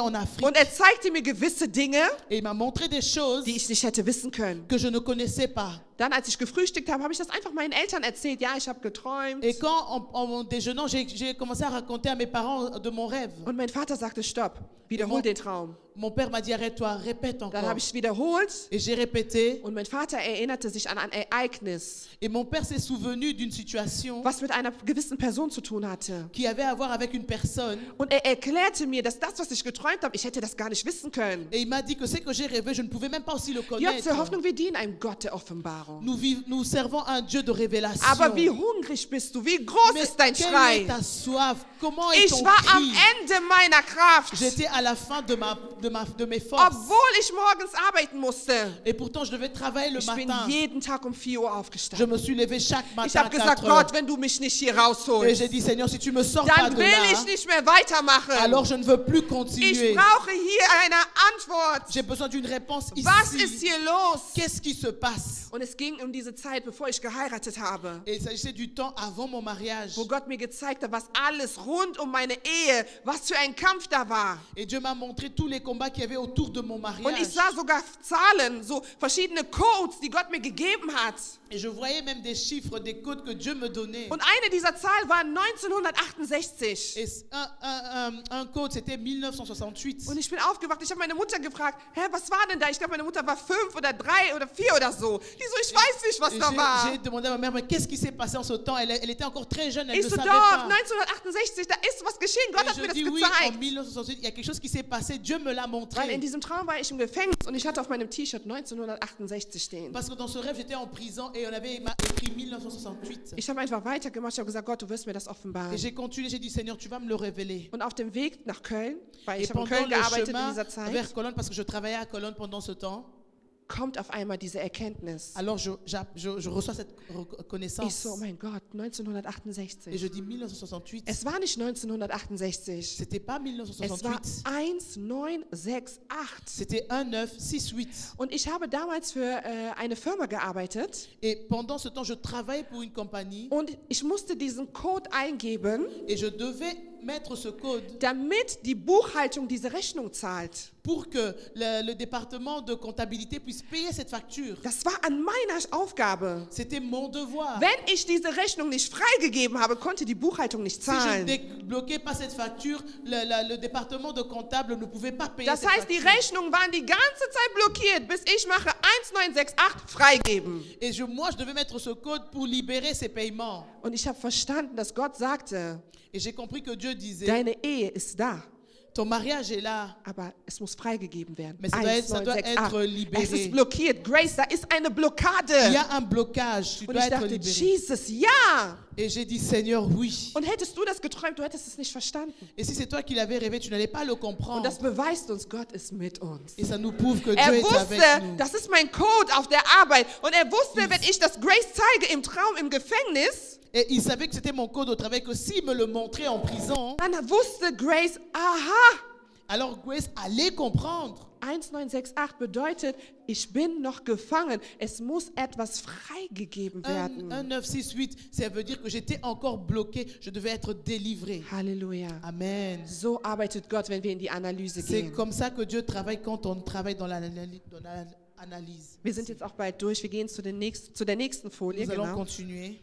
en Afrique. Und er zeigte mir gewisse Dinge, Et il m'a montré des choses die ich nicht hätte wissen können. que je ne connaissais pas. Dann, als ich gefrühstückt habe, habe ich das einfach meinen Eltern erzählt. Ja, ich habe geträumt. Et quand, en déjeunant, j'ai commencé à raconter à mes parents de mon rêve. Und mein Vater sagte, stopp, wiederhol den Traum. Mon père m'a dit, arrête-toi, répète Dann encore. habe ich wiederholt Et j'ai répété. und mein Vater erinnerte sich an ein Ereignis, Et mon père s'est souvenu d'une situation was mit einer gewissen Person zu tun hatte. qui avait à voir avec une personne. Und er erklärte mir, dass das, was ich geträumt habe, ich hätte das gar nicht wissen können. Et il m'a dit que ce que j'ai rêvé, je ne pouvais même pas aussi le Ja, zur connaître. Hoffnung, wir dienen einem Gott der Offenbarung. Nous servons un Dieu de révélation. Aber wie hungrig bist du? Wie groß Mais ist dein quelle est Schrei? ta soif? Comment est Ich ton war am cri? Ende meiner Kraft, J'étais à la fin de mes forces. obwohl ich morgens arbeiten musste. Et pourtant, je devais travailler le Ich bin matin. jeden Tag um 4 Uhr Je aufgestanden. me suis levé chaque Ich matin à habe gesagt, 4 heures. Gott, wenn du mich nicht hier Et rausholst, j'ai dit, Seigneur, si tu me sors pas dann de will là, ich nicht mehr weitermachen. alors je ne veux plus Ich continuer. brauche hier eine Antwort. J'ai besoin d'une réponse Was ist ici. hier los? Qu'est-ce qui se passe? Und es ging um diese Zeit, bevor ich geheiratet habe, Et il s'agissait du temps avant mon mariage. wo Gott mir gezeigt hat, was alles rund um meine Ehe, was für ein Kampf da war. Et Dieu m'a montré tous les combats qu'il y avait autour de mon Und ich mariage. sah sogar Zahlen, so verschiedene Codes, die Gott mir gegeben hat. Et je voyais même des chiffres, des codes que Dieu me donnait. Und eine dieser Zahlen war 1968. Et un code, c'était 1968. Und ich bin aufgewacht, ich habe meine Mutter gefragt, hä, was war denn da? Ich glaube, meine Mutter war 5 oder 3 oder 4 oder so. Die so, ich weiß nicht, was Et da war. j'ai demandé à ma mère, mais qu'est-ce qui s'est passé en ce temps? Elle était encore très jeune, elle Ich ne so, savait doch, pas. 1968, da ist was geschehen. Gott Et hat mir je das dis oui, en gezeigt. 1968, il y a quelque chose qui s'est passé, Dieu me l'a Weil in montré. diesem Traum war ich im Gefängnis und ich hatte auf meinem T-Shirt 1968 stehen. Parce que dans ce rêve, j'étais en prison et on avait écrit 1968. Ich habe einfach weitergemacht, ich habe gesagt, Gott, du wirst mir das Et offenbaren. j'ai continué, j'ai dit, Seigneur, tu vas me le révéler. Und auf dem Weg nach Köln, weil Et ich habe in pendant Köln le gearbeitet in chemin dieser Zeit, vers Cologne, parce que je travaillais à Cologne pendant ce temps, kommt auf einmal diese Erkenntnis. alors je reçois cette Ich reconnaissance. so, oh mein Gott, Et 1968. je dis 1968. Es war nicht 1968. C'était pas Es war 1968. 1968. C'était 1968. Und ich habe damals für eine Firma gearbeitet Et pendant ce temps, je travaillais pour une compagnie und ich musste diesen Code eingeben, et je devais mettre ce code damit die Buchhaltung diese Rechnung zahlt. pour que le département de comptabilité puisse payer cette facture. Das war an meiner Aufgabe. C'était mon devoir. Wenn ich diese Rechnung nicht freigegeben habe, konnte die Buchhaltung nicht Si je ne zahlen. débloquais pas cette facture, le département de comptable ne pouvait pas payer Das cette heißt, die facture. Rechnungen waren die ganze Zeit blockiert, bis ich mache 1968 freigeben. Et moi, je devais mettre ce code pour libérer ces paiements. Und ich habe verstanden, dass Gott sagte, Et j'ai compris que Dieu disait, deine Ehe ist da, ton mariage est là, aber es muss freigegeben werden. mais ça doit être 1968. libéré. Es ist blockiert. Grace, da ist eine Il y Blockade. a un blocage, tu Und dois ich être dachte, libéré. Jesus, ja. Et j'ai dit, Seigneur, oui. Und hättest du das geträumt, du hättest es nicht verstanden. Et si c'est toi qui l'avais rêvé, tu n'allais pas le Und comprendre. das beweist uns, Gott ist mit uns. Et ça nous prouve que Dieu Er est avec wusste, nous. das ist mein Code auf der Arbeit. Und er wusste, wenn ich das Grace zeige im Traum im Gefängnis, Et il savait que c'était mon code au travail, que s'il me le montrait en prison, dann wusste Grace, aha, alors Grace allait comprendre. 1968 bedeutet, ich bin noch gefangen. Es muss etwas freigegeben Un werden. 1968, ça veut dire que j'étais encore bloqué, je devais être délivré. Halleluja. Amen. So arbeitet Gott, wenn wir in die Analyse C'est gehen. comme ça que Dieu travaille quand on travaille dans l'analyse. Wir sind jetzt auch bald durch. Wir gehen zu der nächsten Folie. Nous allons Genau. continuer.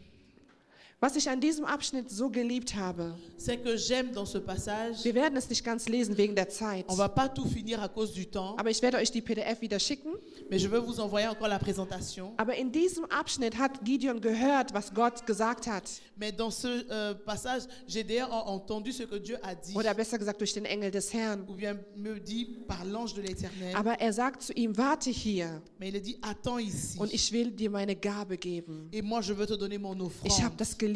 Was ich an diesem Abschnitt so geliebt habe, C'est que j'aime dans ce passage, wir werden es nicht ganz lesen wegen der Zeit, on va pas tout finir à cause du temps, aber ich werde euch die PDF wieder schicken. mais je vais vous envoyer encore la présentation. Aber in diesem Abschnitt hat Gideon gehört, was Gott gesagt hat. Mais dans ce passage, j'ai d'ailleurs entendu ce que Dieu a dit, Oder besser gesagt durch den Engel des Herrn. ou bien me dit par l'ange de l'Éternel. Aber er sagt zu ihm, warte hier Mais il a dit, attends ici. und ich will dir meine Gabe geben. Et moi, je veux te donner mon Ich habe offrande. das geliebt.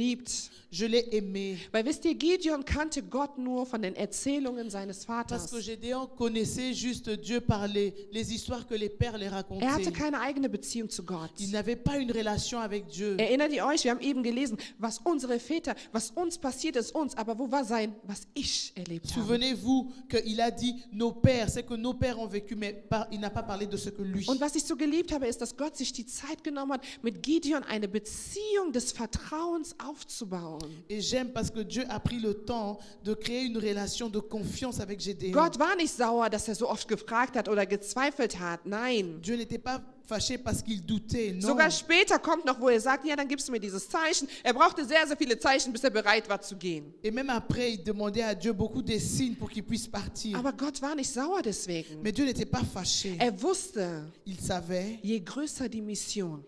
Je l'ai aimé. Weil wisst ihr, Gideon kannte Gott nur von den Erzählungen seines Parce Vaters. que Gédéon connaissait juste Dieu par les histoires que les pères les Er hatte racontaient. keine eigene Beziehung zu Gott. Il n'avait pas une relation avec Dieu. Erinnert ihr euch, wir haben eben gelesen, was unsere Väter, was uns passiert ist uns, aber wo war sein, was ich erlebt habe? Souvenez-vous qu'il a dit nos pères, c'est que nos pères ont vécu, mais il n'a pas parlé de ce que lui. Und was ich so geliebt habe, ist, dass Gott sich die Zeit genommen hat, mit Gideon eine Beziehung des Vertrauens aufzubauen. Et j'aime parce que Dieu a pris le temps de créer une relation de confiance avec Gédéon. Gott war nicht sauer, dass so oft gefragt hat oder gezweifelt hat. Nein. Dieu n'était pas fâché parce qu'il doutait, non. Sogar später kommt noch, wo sagt, ja, dann gibst du mir dieses Zeichen. Brauchte sehr, sehr viele Zeichen, bis bereit war zu gehen. Et même après, il demandait à Dieu beaucoup de signes pour qu'il puisse partir. Aber Gott war nicht sauer deswegen. Mais Dieu n'était pas fâché. Wusste, Il savait, je größer die Mission,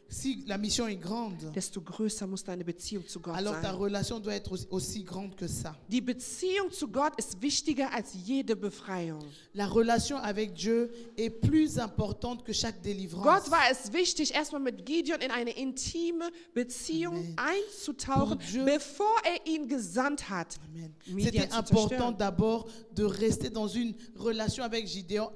si la mission est grande, desto größer muss deine Beziehung zu Gott alors ta sein. relation doit être aussi grande que ça. Die Beziehung zu Gott ist wichtiger als jede Befreiung. La relation avec Dieu est plus importante que chaque délivrance. Gott war es wichtig, erstmal mit Gideon in eine intime Beziehung einzutauchen, bevor ihn gesandt hat. Amen. Midian C'était zu important zerstören. d'abord de rester dans une relation avec Gédéon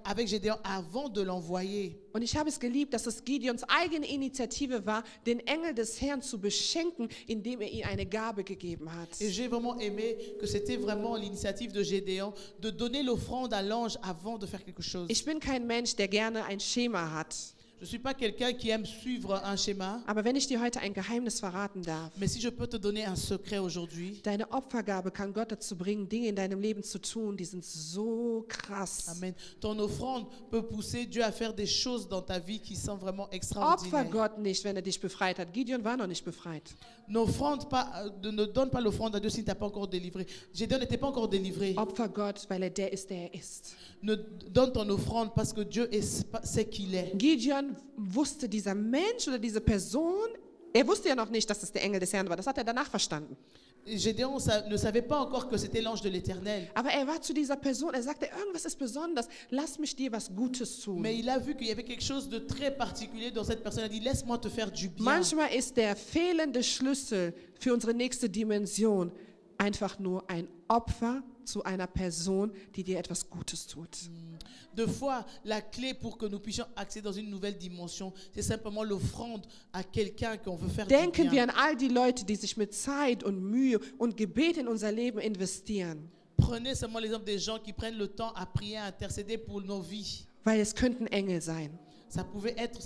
avant de l'envoyer. Und ich habe es geliebt, dass es Gideons eigene Initiative war, den Engel des Herrn zu beschenken, indem ihm eine Gabe gegeben hat. Et j'ai vraiment aimé que c'était vraiment l'initiative de Gédéon de donner l'offrande à l'ange avant de faire quelque chose. Ich bin kein Mensch, der gerne ein Schema hat. Je ne suis pas quelqu'un qui aime suivre un schéma, Aber wenn ich dir heute ein Geheimnis verraten darf, mais si je peux te donner un secret aujourd'hui, deine Opfergabe kann Gott dazu bringen, Dinge in deinem Leben zu tun, die sind so krass. Amen. Ton offrande peut pousser Dieu à faire des choses dans ta vie qui sont vraiment extraordinaires. Opfer Gott nicht, wenn dich befreit hat. Gideon war noch nicht befreit. Ne donne pas l'offrande à Dieu s'il ne t'a pas encore délivré. Gédéon n'était pas encore délivré. Opfer Gott, weil der ist, der ist. Ne donne ton offrande parce que Dieu sait qu'il est. Gideon wusste, dieser Mensch oder diese Person, wusste ja noch nicht, dass es der Engel des Herrn war. Das hat danach verstanden. Gédéon ne savait pas encore que c'était l'ange de l'Éternel. Aber war zu dieser Person, sagte, irgendwas ist besonders, lass mich dir was Gutes tun. Mais il a vu qu'il y avait quelque chose de très particulier dans cette personne. Il a dit, laisse-moi te faire du bien. Manchmal ist der fehlende Schlüssel für unsere nächste Dimension einfach nur ein Opfer zu einer Person, die dir etwas Gutes tut. Deux fois, la clé pour que nous puissions accéder dans une nouvelle dimension, c'est simplement l'offrande à quelqu'un qu'on veut faire Denken du wir bien. an all die Leute, die sich mit Zeit und Mühe und Gebet in unser Leben investieren. Prenez seulement l'exemple des gens qui prennent le temps à prier, à intercéder pour nos vies. Weil es könnten Engel sein. Ça peut être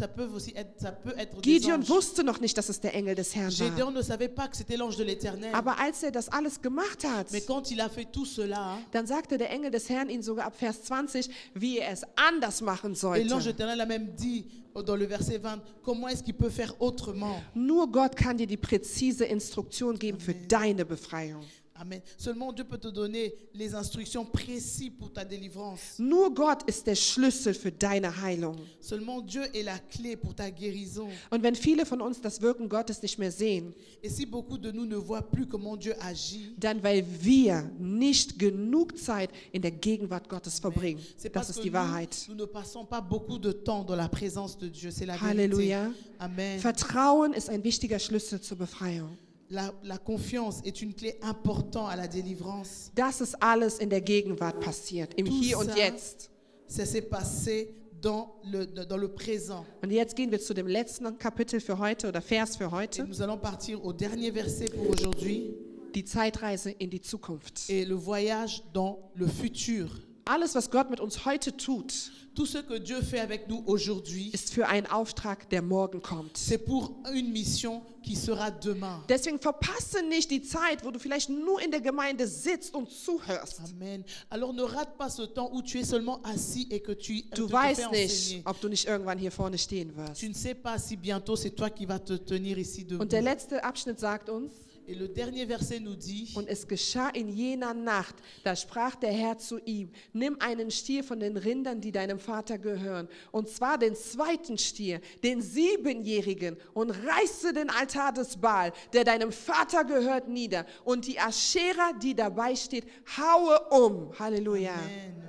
des Gideon anges. wusste noch nicht, dass es der Engel des Herrn war. Gédéon ne savait pas que c'était l'ange de l'Éternel. Aber als das alles gemacht hat, Mais quand il a fait tout cela, dann sagte der Engel des Herrn ihm sogar ab Vers 20, wie er es anders machen et l'ange de sollte. l'Éternel a même dit dans le verset 20, comment est-ce qu'il peut faire autrement? Nur Gott kann dir die präzise Instruktion geben für deine Befreiung. Amen. Seulement Dieu peut te donner les instructions précises pour ta délivrance. Nur Gott ist der Schlüssel für deine Heilung. Seulement Dieu est la clé pour ta guérison. Und wenn viele von uns das Wirken Gottes nicht mehr sehen, Et si beaucoup de nous ne voient plus comment Dieu agit, dann weil wir nicht genug Zeit in der Gegenwart Gottes verbringen. c'est Das parce ist que die Wahrheit. nous ne passons pas beaucoup de temps dans la présence de Dieu. C'est la Halleluja. vérité. Amen. Vertrauen ist ein wichtiger Schlüssel zur Befreiung. La confiance est une clé importante à la délivrance. Das ist alles in der Gegenwart passiert, im Tout Hier und ça, Jetzt. ça s'est passé dans le présent. Und jetzt gehen wir zu dem letzten Kapitel für heute oder Vers für Et heute, nous allons partir au dernier verset pour aujourd'hui die Zeitreise in die Zukunft. et le voyage dans le futur. Alles, was Gott mit uns heute tut, Tout ce que Dieu fait avec nous aujourd'hui, ist für einen Auftrag, der morgen kommt. c'est pour une mission qui sera demain. Deswegen verpasse nicht die Zeit, wo du vielleicht nur in der Gemeinde sitzt und zuhörst. Amen. Alors ne rate pas ce temps où tu es seulement assis et que tu Du te fais weißt nicht, enseigner. ob du nicht irgendwann hier vorne stehen wirst. Tu ne sais pas si bientôt c'est toi qui vas te tenir ici debout. Und der letzte Abschnitt sagt uns, Et le dernier verset nous dit, und es geschah in jener Nacht, da sprach der Herr zu ihm, nimm einen Stier von den Rindern, die deinem Vater gehören, und zwar den zweiten Stier, den 7-jährigen, und reiße den Altar des Baal, der deinem Vater gehört, nieder, und die Aschera, die dabei steht, haue um. Halleluja. Amen.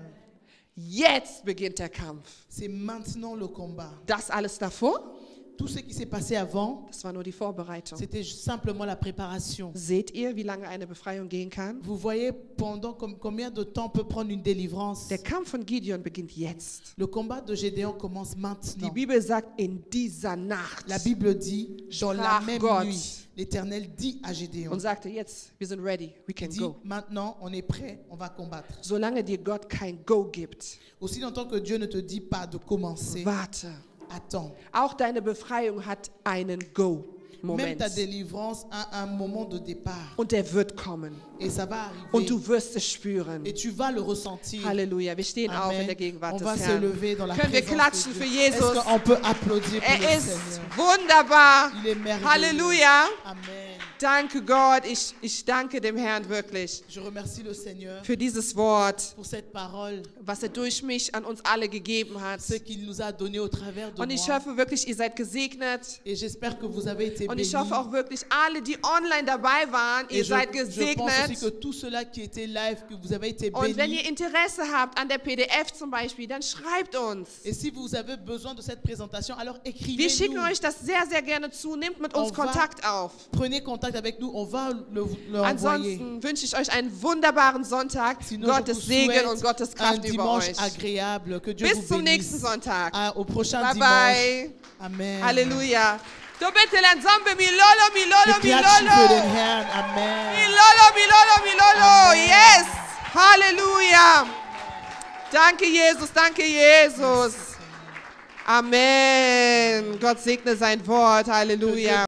Jetzt beginnt der Kampf. C'est maintenant le combat. Das alles davor, Tout ce qui s'est passé avant, das war nur die Vorbereitung. c'était simplement la préparation. Seht ihr, wie lange eine Befreiung gehen kann? Vous voyez pendant combien de temps peut prendre une délivrance? Der Kampf von Gideon beginnt jetzt. Le combat de Gédéon commence Die maintenant. Bibel sagt, in dieser Nacht. La Bible dit, dans la Sprach même Gott. nuit, l'Éternel dit à Gédéon, Und sagte, jetzt, wir sind ready, we il can dit, go. maintenant on est prêt, on va combattre. Solange dir Gott kein Go gibt, Aussi longtemps que Dieu ne te dit pas de commencer, warte. attends. Auch deine Befreiung hat einen Go. Moment. ta délivrance a un moment de départ. Und der wird kommen. Et ça va Und arriver. du wirst es spüren. Et tu vas le ressentir. Halleluja. Wir stehen auf in Amen. der Gegenwart On des va se Herrn. lever dans la Können wir présence klatschen de für Dieu. Jesus? Est-ce qu'on peut applaudir pour le Er ist Seigneur? wunderbar. Il est merveilleux. Halleluja. Amen. Danke Gott. Ich danke dem Herrn wirklich Je remercie le Seigneur für dieses Wort, pour cette parole, was er durch mich an uns alle gegeben hat. ce qu'il nous a donné au travers de Und ich moi. hoffe wirklich, ihr seid gesegnet. Et j'espère que vous avez été Und bénis. ich hoffe auch wirklich, alle, die online dabei waren, ihr Et seid je pense aussi gesegnet. que tous ceux-là qui étaient live, que vous avez été Und wenn bénis. ihr Interesse habt an der PDF zum Beispiel, dann schreibt uns. Et si vous avez besoin de cette présentation, alors Wir schicken écrivez-nous. euch das sehr, sehr gerne zu. Nehmt mit uns On va- Kontakt auf. Prenez contact avec nous, on va le envoyer. Ansonsten wünsche ich euch einen wunderbaren Sonntag. Sinon, je Gottes vous Segen souhaite und Gottes un Kraft über dimanche euch. agréable. Que Dieu Bis vous zum nächsten bénisse. Sonntag. Au prochain Bye dimanche. bye. Amen. Halleluja. Doppelte Lanzambe, milolo, milolo, Wir klatschen für den milolo. Herrn. Amen. Milolo, milolo, milolo. Amen. Yes. Halleluja. Danke, Jesus. Danke, Jesus. Amen. Gott segne sein Wort. Halleluja.